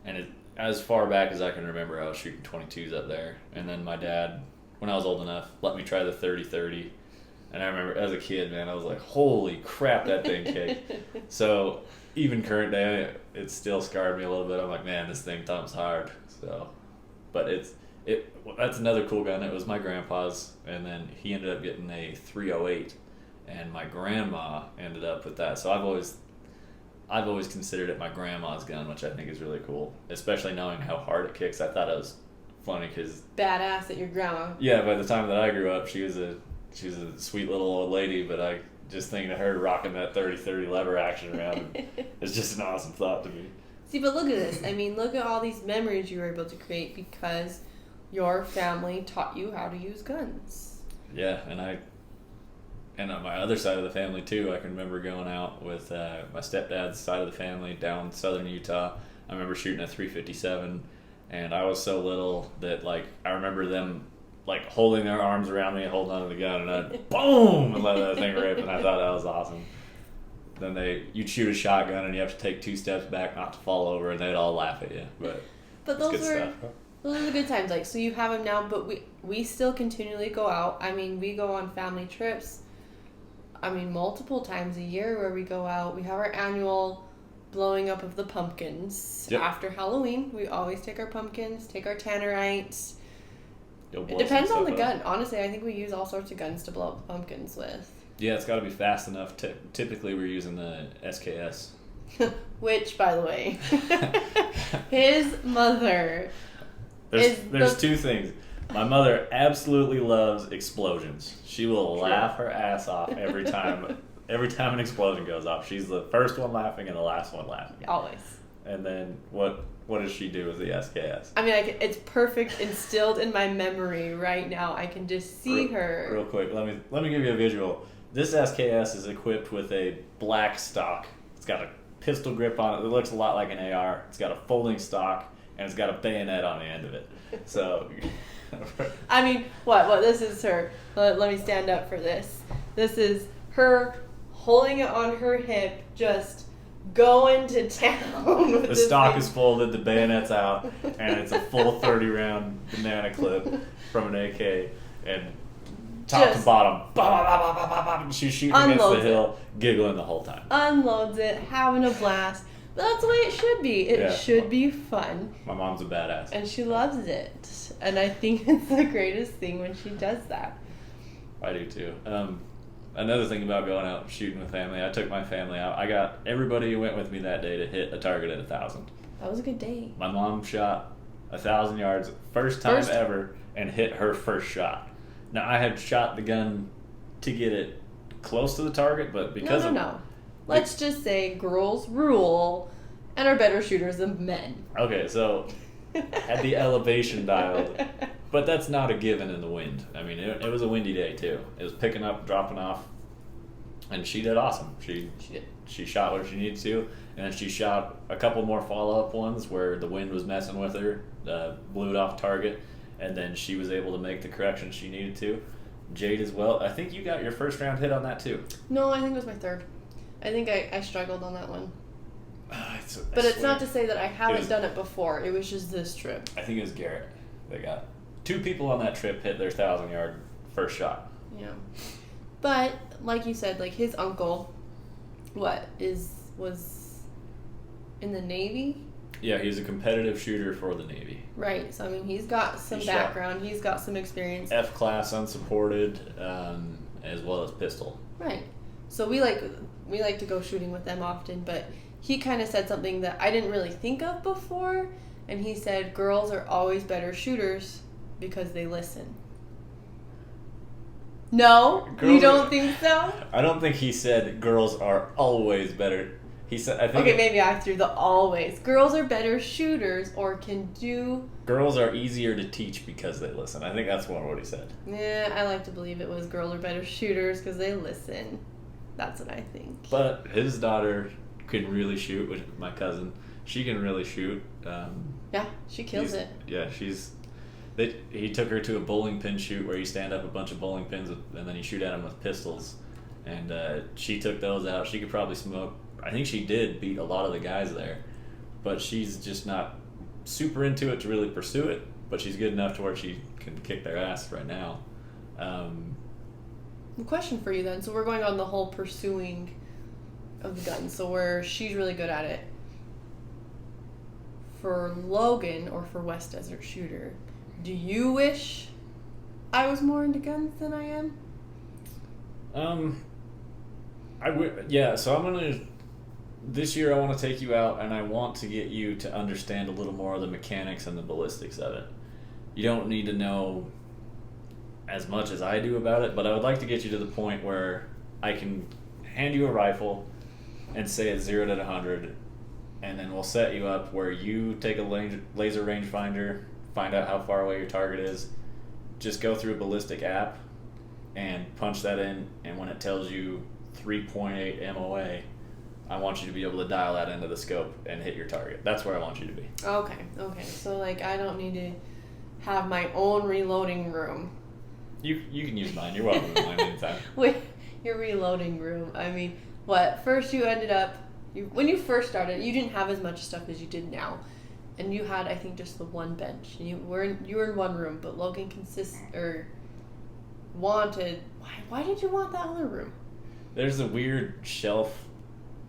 And as far back as I can remember, I was shooting 22s up there. And then my dad, when I was old enough, let me try the 30-30. And I remember as a kid, man, I was like, holy crap, that thing kicked. So even current day, it still scarred me a little bit. I'm like, man, this thing thumps hard. So, but that's another cool gun. It was my grandpa's, and then he ended up getting a 308, and my grandma ended up with that. So I've always considered it my grandma's gun, which I think is really cool, especially knowing how hard it kicks. I thought it was funny because badass at your grandma. Yeah, by the time that I grew up, she was a sweet little old lady, but I just thinking of her rocking that 30-30 lever action around, it's just an awesome thought to me. See, but look at this. Look at all these memories you were able to create because your family taught you how to use guns. Yeah, and on my other side of the family too, I can remember going out with my stepdad's side of the family down southern Utah. I remember shooting a 357, and I was so little that I remember them holding their arms around me and holding onto the gun, and I'd boom and let that thing rip, and I thought that was awesome. Then you'd shoot a shotgun and you have to take 2 steps back not to fall over, and they'd all laugh at you. But those are the good times. So you have them now, but we still continually go out. We go on family trips. Multiple times a year where we go out. We have our annual blowing up of the pumpkins. Yep. After Halloween. We always take our pumpkins, take our tannerites. It depends on the gun. Honestly, I think we use all sorts of guns to blow up pumpkins with. Yeah, it's got to be fast enough. Typically, we're using the SKS. Which, by the way, his mother... There's 2 things. My mother absolutely loves explosions. She will laugh her ass off every time an explosion goes off. She's the first one laughing and the last one laughing. Always. And then what does she do with the SKS? It's perfect, instilled in my memory right now. I can just see her. Real quick, let me give you a visual. This SKS is equipped with a black stock. It's got a pistol grip on it that looks a lot like an AR. It's got a folding stock. and it's got a bayonet on the end of it. So, I mean, what? This is her. Let me stand up for this. This is her holding it on her hip, just going to town. With the stock is folded, the bayonet's out, and it's a full 30-round banana clip from an AK, and top to bottom, she's shooting against the hill, giggling the whole time. Unloads it, having a blast. That's the way it should be. It should be fun. My mom's a badass. And she loves it. And I think it's the greatest thing when she does that. I do too. Another thing about going out shooting with family, I took my family out. I got everybody who went with me that day to hit a target at 1,000. That was a good day. My mom shot 1,000 yards, first time ever, and hit her first shot. Now, I had shot the gun to get it close to the target, but because No. Let's just say girls rule and are better shooters than men. Okay, so had the elevation dialed, but that's not a given in the wind. I mean, it was a windy day too. It was picking up, dropping off, and she did awesome. She did. She shot where she needed to, and then she shot a couple more follow-up ones where the wind was messing with her, blew it off target, and then she was able to make the corrections she needed to. Jade as well. I think you got your first round hit on that too. No, I think it was my third. I think I struggled on that one. But it's not to say that I haven't done it before. It was just this trip. I think it was Garrett. They got 2 people on that trip hit their 1,000-yard first shot. Yeah. But, like you said, like his uncle, was in the Navy? Yeah, he's a competitive shooter for the Navy. Right. So, I mean, he's got some background. He's got some experience. F-class unsupported, as well as pistol. Right. So we like to go shooting with them often, but he kind of said something that I didn't really think of before, and he said girls are always better shooters because they listen. No? You don't think so? I don't think he said girls are always better. He said, I think... Okay, maybe I threw the always. Girls are better shooters or can do... Girls are easier to teach because they listen. I think that's what he said. Yeah, I like to believe it was girls are better shooters because they listen. That's what I think. But his daughter can really shoot, which my cousin. She can really shoot. Yeah, she kills it. Yeah, he took her to a bowling pin shoot where you stand up a bunch of bowling pins and then you shoot at them with pistols. And she took those out. She could probably smoke. I think she did beat a lot of the guys there. But she's just not super into it to really pursue it. But she's good enough to where she can kick their ass right now. Question for you then. So we're going on the whole pursuing of the gun. So she's really good at it. For Logan or for West Desert Shooter, do you wish I was more into guns than I am? So this year I want to take you out and I want to get you to understand a little more of the mechanics and the ballistics of it. You don't need to know as much as I do about it, but I would like to get you to the point where I can hand you a rifle and say it's 0 to 100, and then we'll set you up where you take a laser rangefinder, find out how far away your target is, just go through a ballistic app and punch that in, and when it tells you 3.8 MOA, I want you to be able to dial that into the scope and hit your target. That's where I want you to be. Okay. So I don't need to have my own reloading room. You can use mine. You're welcome to mine anytime. Wait, your reloading room. I mean, first you ended up, when you first started, you didn't have as much stuff as you did now. And you had, I think, just the one bench. And you were in one room, but Logan wanted, why did you want that other room? There's a weird shelf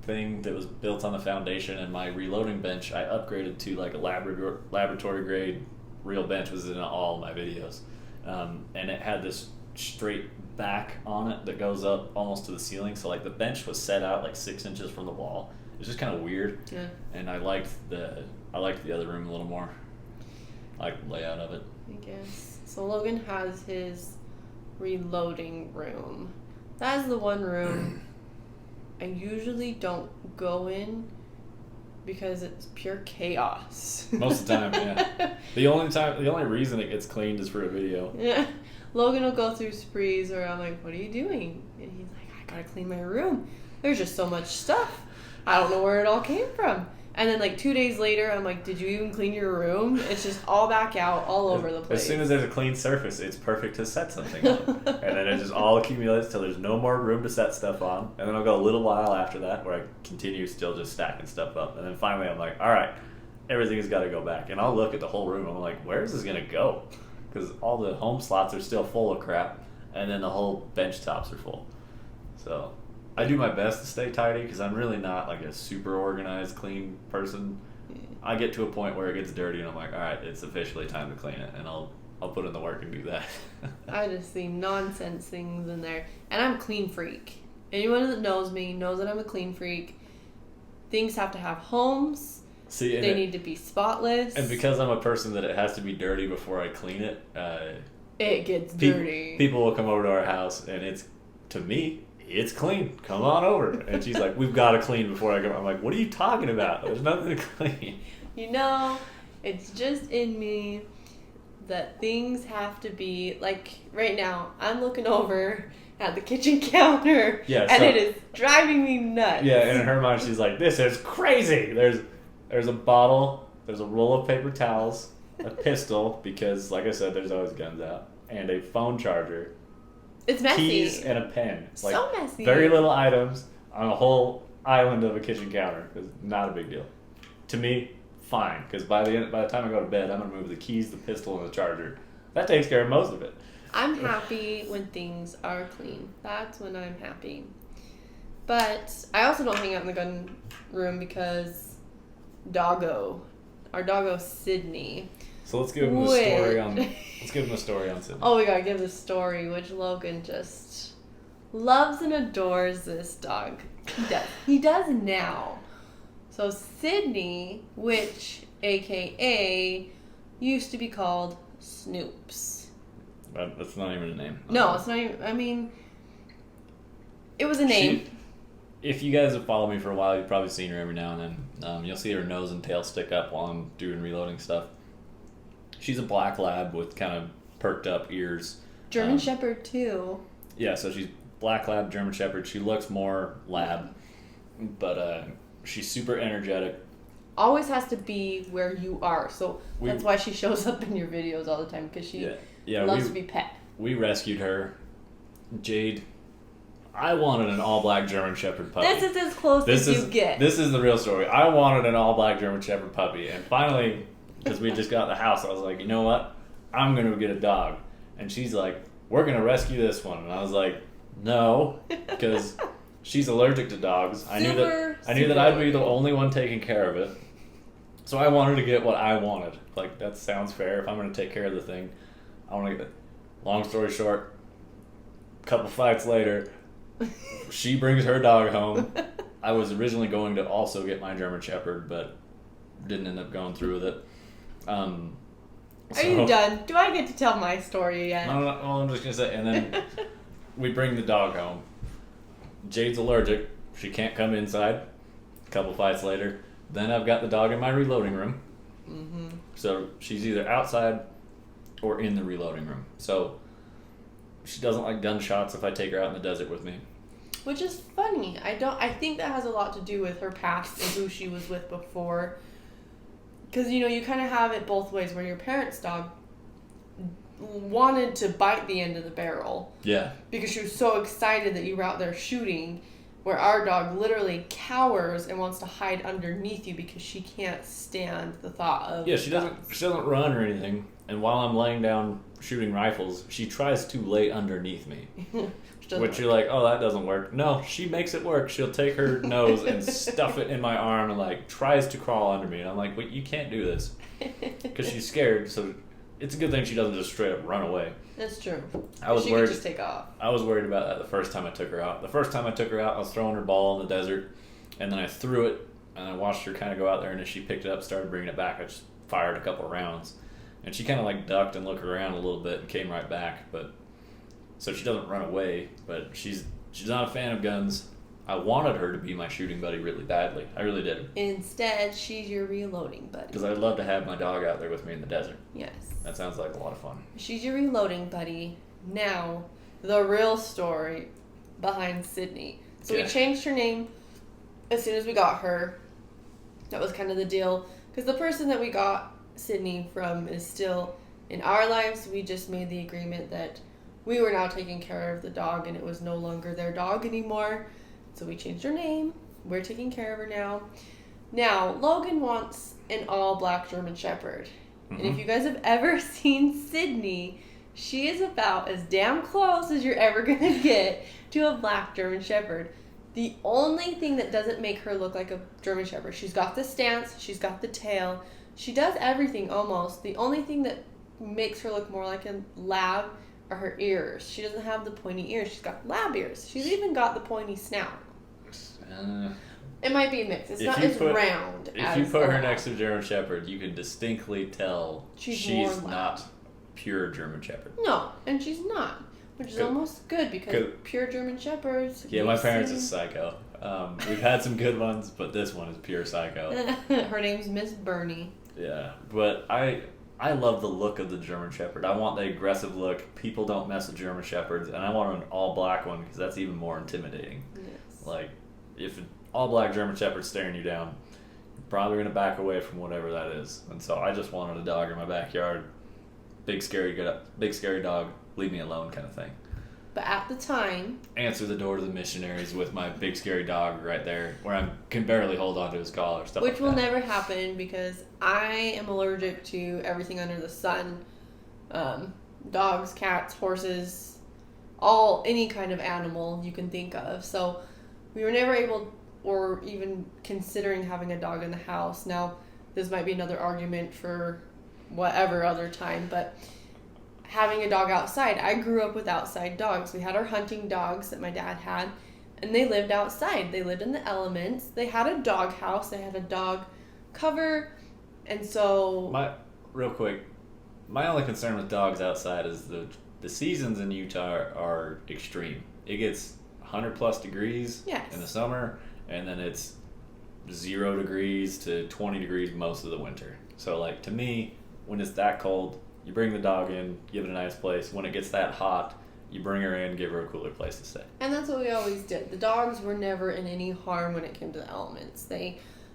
thing that was built on the foundation, and my reloading bench I upgraded to like a laboratory grade real bench, was in all my videos. And it had this straight back on it that goes up almost to the ceiling. So like the bench was set out like 6 inches from the wall. It was just kind of weird. Yeah. And I liked the other room a little more. I like the layout of it. I guess. So Logan has his reloading room. That is the one room I usually don't go in because it's pure chaos. Most of the time, yeah. The only reason it gets cleaned is for a video. Yeah. Logan will go through sprees where I'm like, what are you doing? And he's like, I gotta clean my room. There's just so much stuff. I don't know where it all came from. And then, like, 2 days later, I'm like, did you even clean your room? It's just all back out, all over the place. As soon as there's a clean surface, it's perfect to set something on. And then it just all accumulates till there's no more room to set stuff on. And then I'll go a little while after that where I continue still just stacking stuff up. And then finally I'm like, all right, everything's got to go back. And I'll look at the whole room. I'm like, where is this going to go? Because all the home slots are still full of crap. And then the whole bench tops are full. So I do my best to stay tidy because I'm really not like a super organized, clean person. I get to a point where it gets dirty and I'm like, all right, it's officially time to clean it, and I'll put in the work and do that. I just see nonsense things in there, and I'm a clean freak. Anyone that knows me knows that I'm a clean freak. Things have to have homes. See, they need to be spotless. And because I'm a person that it has to be dirty before I clean it, it gets dirty. People will come over to our house and to me, it's clean. Come on over. And she's like, we've got to clean before I go. I'm like, what are you talking about? There's nothing to clean. You know, it's just in me that things have to be, like, right now, I'm looking over at the kitchen counter, and it is driving me nuts. Yeah, and in her mind, she's like, this is crazy. There's a bottle, there's a roll of paper towels, a pistol, because, like I said, there's always guns out, and a phone charger. It's messy. Keys and a pen. Like, so messy. Very little items on a whole island of a kitchen counter. It's not a big deal. To me, fine. Because by the time I go to bed, I'm going to move the keys, the pistol, and the charger. That takes care of most of it. I'm happy when things are clean. That's when I'm happy. But I also don't hang out in the gun room because our doggo Sydney. So let's give him a story on. Let's give him a story on Sydney. Oh, we gotta give the story, which Logan just loves and adores this dog. He does. He does now. So Sydney, which AKA used to be called Snoops. But that's not even a name. No, it's not even. I mean, it was a name. If you guys have followed me for a while, you've probably seen her every now and then. You'll see her nose and tail stick up while I'm doing reloading stuff. She's a black lab with kind of perked up ears. German Shepherd too. Yeah, so she's black lab, German Shepherd. She looks more lab, but she's super energetic. Always has to be where you are. So that's why she shows up in your videos all the time, because she loves to be pet. We rescued her. Jade, I wanted an all-black German Shepherd puppy. This is as close as you get. This is the real story. I wanted an all-black German Shepherd puppy, and finally, because we just got the house, I was like, you know what? I'm going to get a dog. And she's like, we're going to rescue this one. And I was like, no, because she's allergic to dogs. I knew that I'd be the only one taking care of it. So I wanted to get what I wanted. Like, that sounds fair. If I'm going to take care of the thing, I want to get it. Long story short, a couple fights later, she brings her dog home. I was originally going to also get my German Shepherd, but didn't end up going through with it. Are you done? Do I get to tell my story yet? No, well, I'm just going to say, and then we bring the dog home. Jade's allergic. She can't come inside. A couple fights later. Then I've got the dog in my reloading room. Mm-hmm. So she's either outside or in the reloading room. So she doesn't like gunshots if I take her out in the desert with me. Which is funny. I think that has a lot to do with her past and who she was with before. Because, you know, you kind of have it both ways, where your parents' dog wanted to bite the end of the barrel. Yeah. Because she was so excited that you were out there shooting, where our dog literally cowers and wants to hide underneath you because she can't stand the thought of... Yeah, she doesn't run or anything. And while I'm laying down shooting rifles, she tries to lay underneath me. Which you're like, oh, that doesn't work. No, she makes it work. She'll take her nose and stuff it in my arm and, like, tries to crawl under me. And I'm like, wait, you can't do this. Because she's scared, so it's a good thing she doesn't just straight up run away. That's true. She could just take off. I was worried about that the first time I took her out. The first time I took her out, I was throwing her ball in the desert, and then I threw it, and I watched her kind of go out there, and as she picked it up, started bringing it back, I just fired a couple rounds. And she kind of, like, ducked and looked around a little bit and came right back, but... So she doesn't run away, but she's not a fan of guns. I wanted her to be my shooting buddy really badly. I really did. Instead, she's your reloading buddy. Because I'd love to have my dog out there with me in the desert. Yes. That sounds like a lot of fun. She's your reloading buddy. Now, the real story behind Sydney. So we changed her name as soon as we got her. That was kind of the deal. Because the person that we got Sydney from is still in our lives. We just made the agreement that we were now taking care of the dog and it was no longer their dog anymore. So we changed her name. We're taking care of her now. Now, Logan wants an all-black German Shepherd. And if you guys have ever seen Sydney, she is about as damn close as you're ever going to get to a black German Shepherd. The only thing that doesn't make her look like a German Shepherd, she's got the stance, she's got the tail, she does everything almost. The only thing that makes her look more like a lab are her ears. She doesn't have the pointy ears, she's got lab ears. She's even got the pointy snout. It might be a mix. It's not as round as if you put her next to German Shepherd, you can distinctly tell she's not pure German Shepherd. No, and she's not. Which is almost good because pure German Shepherds... Yeah, my parents is psycho. We've had some good ones, but this one is pure psycho. Her name's Miss Bernie. Yeah, but I love the look of the German Shepherd. I want the aggressive look. People don't mess with German Shepherds, and I want an all-black one because that's even more intimidating. Yes. Like, if an all-black German Shepherd's staring you down, you're probably going to back away from whatever that is. And so I just wanted a dog in my backyard. Big scary dog, leave me alone kind of thing. But at the time... Answer the door to the missionaries with my big scary dog right there, where I can barely hold on to his collar, stuff like that. Which will never happen because I am allergic to everything under the sun. Dogs, cats, horses, any kind of animal you can think of. So we were never able or even considering having a dog in the house. Now, this might be another argument for whatever other time, but having a dog outside, I grew up with outside dogs. We had our hunting dogs that my dad had, and they lived outside. They lived in the elements. They had a dog house. They had a dog cover, and so... Real quick, my only concern with dogs outside is the seasons in Utah are extreme. It gets 100 plus degrees in the summer, and then it's 0 degrees to 20 degrees most of the winter. So, like, to me, when it's that cold, you bring the dog in, give it a nice place. When it gets that hot, you bring her in, give her a cooler place to stay. And that's what we always did. The dogs were never in any harm when it came to the elements.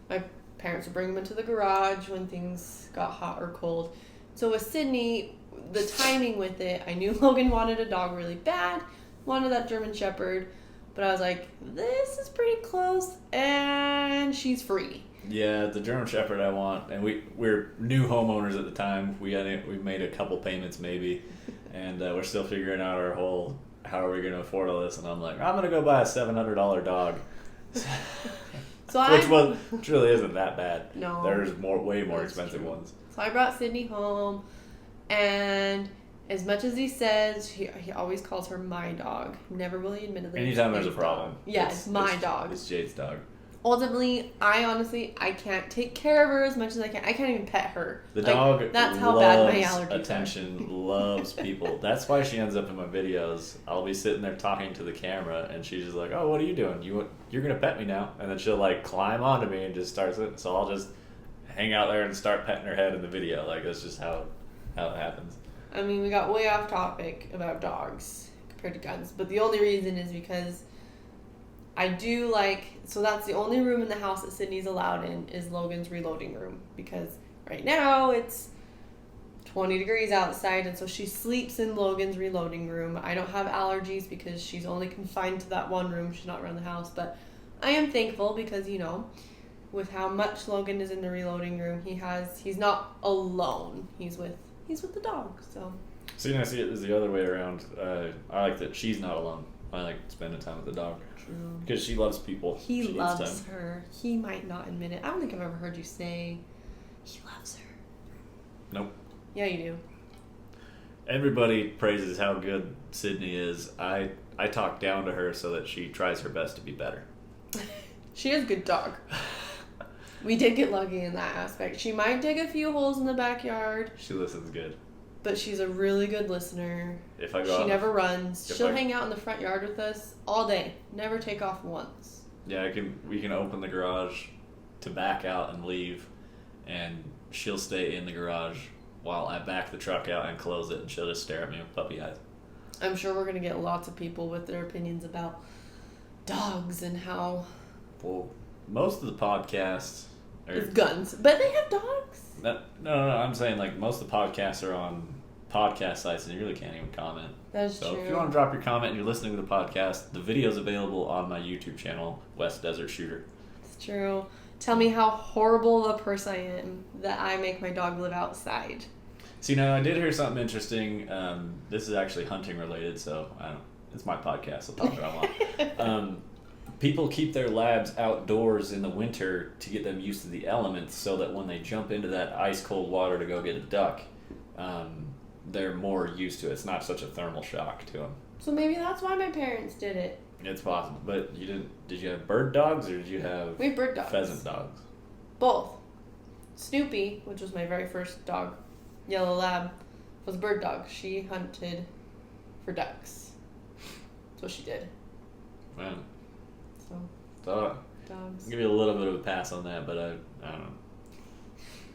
My parents would bring them into the garage when things got hot or cold. So with Sydney, the timing with it, I knew Logan wanted a dog really bad, wanted that German Shepherd, but I was like, this is pretty close, and she's free. Yeah, the German Shepherd I want, and we're new homeowners at the time. We made a couple payments maybe, and we're still figuring out our whole how are we going to afford all this. And I'm like, I'm going to go buy a $700 dog, which really isn't that bad. No, there's way more expensive ones. So I brought Sydney home, and as much as he says, he always calls her my dog. Never really admitted that. Anytime there's a problem. Yeah, it's my dog. It's Jade's dog. Ultimately, I can't take care of her as much as I can. I can't even pet her. The dog that's how bad my allergies attention, loves people. That's why she ends up in my videos. I'll be sitting there talking to the camera, and she's just like, oh, what are you doing? You're going to pet me now? And then she'll, like, climb onto me and just start sitting. So I'll just hang out there and start petting her head in the video. Like, that's just how it happens. I mean, we got way off topic about dogs compared to guns. But the only reason is because... I do so that's the only room in the house that Sydney's allowed in is Logan's reloading room, because right now it's 20 degrees outside, and so she sleeps in Logan's reloading room. I don't have allergies because she's only confined to that one room. She's not around the house, but I am thankful because, with how much Logan is in the reloading room, he's not alone. He's with the dog, so. See, I see it as the other way around. I like that she's not alone. I like spending time with the dog. True. Because she loves people. He loves her. He might not admit it. I don't think I've ever heard you say he loves her. Nope. Yeah, you do. Everybody praises how good Sydney is. I talk down to her so that she tries her best to be better. She is a good dog. We did get lucky in that aspect. She might dig a few holes in the backyard. She listens good. But she's a really good listener. She never runs. She'll hang out in the front yard with us all day. Never take off once. Yeah, we can open the garage to back out and leave, and she'll stay in the garage while I back the truck out and close it, and she'll just stare at me with puppy eyes. I'm sure we're going to get lots of people with their opinions about dogs and how... Well, most of the podcast It's guns. But they have dogs. No, I'm saying like most of the podcasts are on podcast sites and you really can't even comment. That's so true. If you want to drop your comment and you're listening to the podcast, the video is available on my YouTube channel, West Desert Shooter. It's true. Tell me how horrible of a person I am that I make my dog live outside. See, now I did hear something interesting. This is actually hunting related, so it's my podcast. I'll talk what I want. People keep their labs outdoors in the winter to get them used to the elements so that when they jump into that ice cold water to go get a duck, they're more used to it. It's not such a thermal shock to them. So maybe that's why my parents did it. It's possible. But did you have bird dogs or did you have we have bird dogs. Pheasant dogs? Both. Snoopy, which was my very first dog, yellow lab, was a bird dog. She hunted for ducks. That's what she did. Man. So dogs. I'll give you a little bit of a pass on that, but I don't know.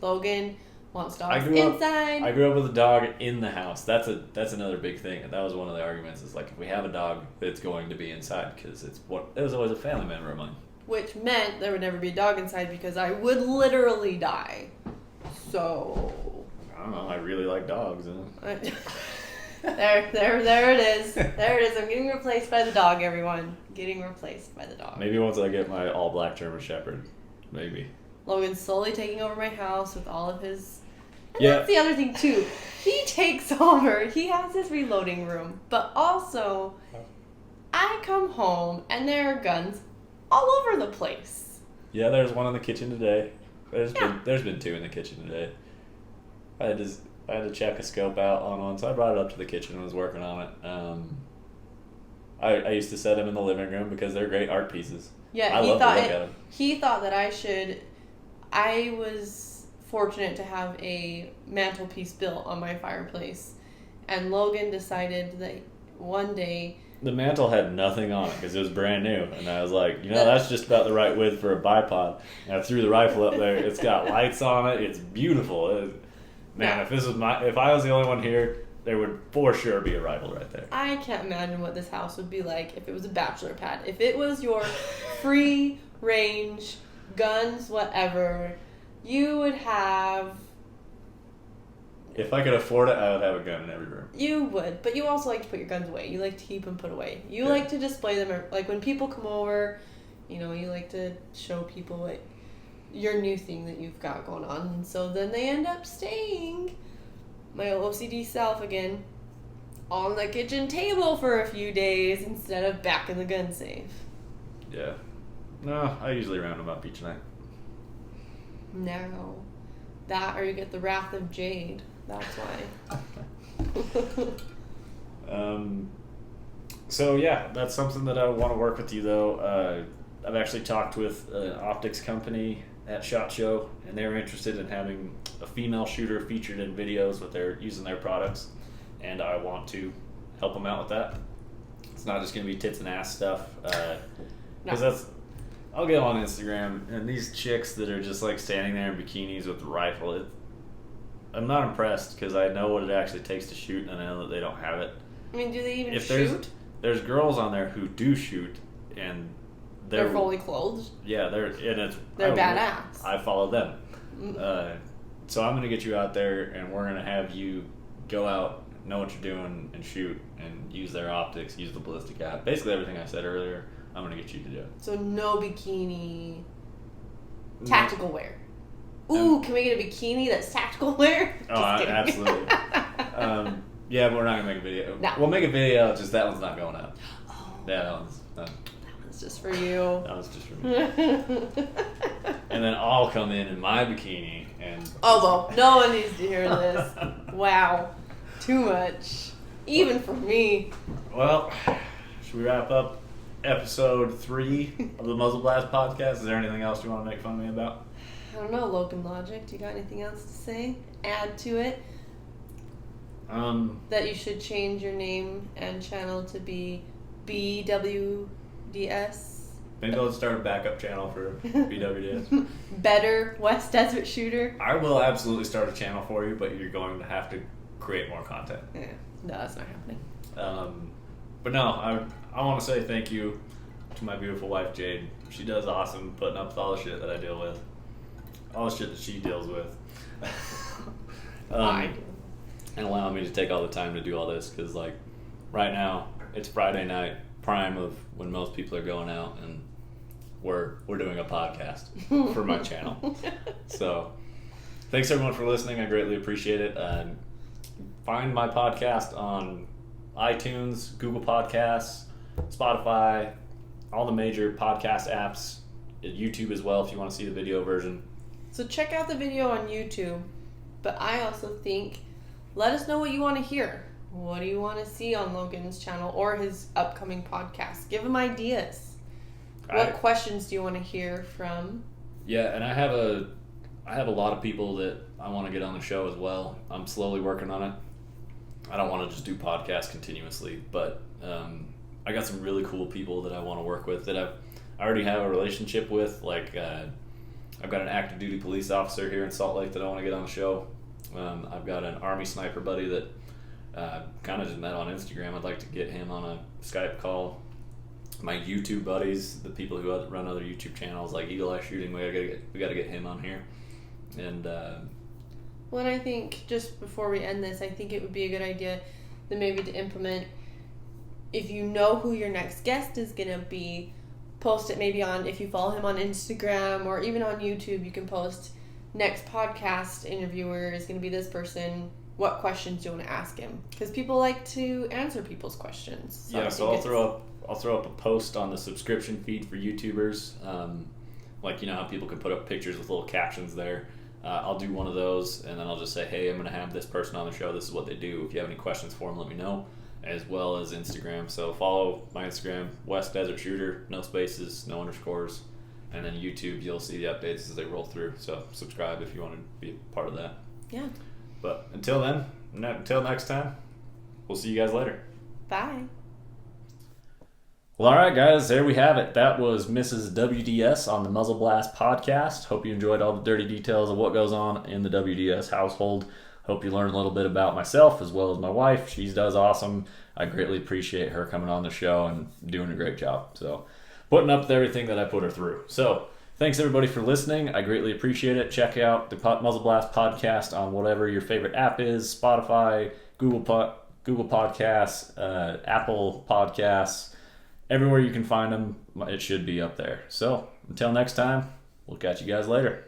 Logan wants dogs inside. I grew up with a dog in the house. That's another big thing. That was one of the arguments. Is like if we have a dog, it's going to be inside because it was always a family member of mine. Which meant there would never be a dog inside because I would literally die. So I don't know. I really like dogs. There it is. There it is. I'm getting replaced by the dog, everyone. Getting replaced by the dog. Maybe once I get my all-black German Shepherd. Maybe. Logan's slowly taking over my house with all of his... And yeah. That's the other thing, too. He takes over. He has his reloading room. But also, I come home and there are guns all over the place. Yeah, there's one in the kitchen today. There's been two in the kitchen today. I had to check a scope out on one, so I brought it up to the kitchen and was working on it. I used to set them in the living room because they're great art pieces. Yeah, I love to look at them. He thought that I was fortunate to have a mantelpiece built on my fireplace, and Logan decided that one day... The mantle had nothing on it because it was brand new, and I was like, that's just about the right width for a bipod. And I threw the rifle up there. It's got lights on it. It's beautiful. Man, if I was the only one here, there would for sure be a rifle right there. I can't imagine what this house would be like if it was a bachelor pad. If it was your free range, guns, whatever, you would have... If I could afford it, I would have a gun in every room. You would, but you also like to put your guns away. You like to keep them put away. You like to display them. Like when people come over, you like to show people what your new thing that you've got going on. And so then they end up staying, my OCD self again, on the kitchen table for a few days instead of back in the gun safe. Yeah. No, I usually round them up each night. No. That or you get the wrath of Jade. That's why. So yeah, that's something that I want to work with you though. I've actually talked with an optics company at SHOT Show, and they were interested in having a female shooter featured in videos with using their products, and I want to help them out with that. It's not just going to be tits and ass stuff, because I'll get on Instagram, and these chicks that are just like standing there in bikinis with the rifle, I'm not impressed because I know what it actually takes to shoot, and I know that they don't have it. I mean, do they even shoot? There's girls on there who do shoot, and they're fully clothed. Yeah, they're badass. I follow them. So I'm gonna get you out there, and we're gonna have you go out, know what you're doing, and shoot, and use their optics, use the ballistic app. Basically everything I said earlier, I'm gonna get you to do. So no bikini, tactical wear. Ooh, can we get a bikini that's tactical wear? Absolutely. Yeah, but we're not gonna make a video. No. We'll make a video. Just that one's not going up. Oh. Yeah, that one's not. It's just for you. That was just for me. And then I'll come in my bikini and... Oh, well, no one needs to hear this. Wow. Too much. Even for me. Well, should we wrap up episode 3 of the Muzzle Blast podcast? Is there anything else you want to make fun of me about? I don't know, Logan Logic. Do you got anything else to say? Add to it? That you should change your name and channel to be BWDS. Maybe I'll start a backup channel for BWDS. Better West Desert Shooter. I will absolutely start a channel for you, but you're going to have to create more content. Yeah, no, that's not happening. But no, I want to say thank you to my beautiful wife, Jade. She does awesome putting up with all the shit that I deal with. all the shit that she deals with. I do. And allowing me to take all the time to do all this, because like right now it's Friday night, prime of when most people are going out, and we're doing a podcast for my channel. So thanks everyone for listening. I greatly appreciate it. Find my podcast on iTunes, Google Podcasts, Spotify, all the major podcast apps, YouTube as well if you want to see the video version. So check out the video on YouTube, but I also think let us know what you want to hear. What do you want to see on Logan's channel or his upcoming podcast? Give him ideas. What questions do you want to hear from? Yeah, and I have a lot of people that I want to get on the show as well. I'm slowly working on it. I don't want to just do podcasts continuously, but I got some really cool people that I want to work with that I already have a relationship with. Like I've got an active duty police officer here in Salt Lake that I want to get on the show. I've got an Army sniper buddy that kind of just met on Instagram. I'd like to get him on a Skype call. My YouTube buddies, the people who run other YouTube channels like Eagle Eye Shooting, we got to get him on here. And well, and I think just before we end this, I think it would be a good idea that maybe to implement, if you know who your next guest is going to be, post it maybe on, if you follow him on Instagram or even on YouTube, you can post next podcast interviewer is going to be this person. What questions do you want to ask him? Because people like to answer people's questions. So yeah, so I'll throw up a post on the subscription feed for YouTubers. Like, you know how people can put up pictures with little captions there. I'll do one of those, and then I'll just say, hey, I'm going to have this person on the show. This is what they do. If you have any questions for them, let me know. As well as Instagram. So follow my Instagram, West Desert Shooter, no spaces, no underscores. And then YouTube, you'll see the updates as they roll through. So subscribe if you want to be a part of that. Yeah. But until next time, we'll see you guys later. Bye. Well, all right, guys, there we have it. That was Mrs. WDS on the Muzzle Blast podcast. Hope you enjoyed all the dirty details of what goes on in the WDS household. Hope you learned a little bit about myself as well as my wife. She does awesome. I greatly appreciate her coming on the show and doing a great job. So putting up with everything that I put her through. So thanks everybody for listening. I greatly appreciate it. Check out the Muzzle Blast podcast on whatever your favorite app is: Spotify, Google Podcasts, Apple Podcasts. Everywhere you can find them, it should be up there. So until next time, we'll catch you guys later.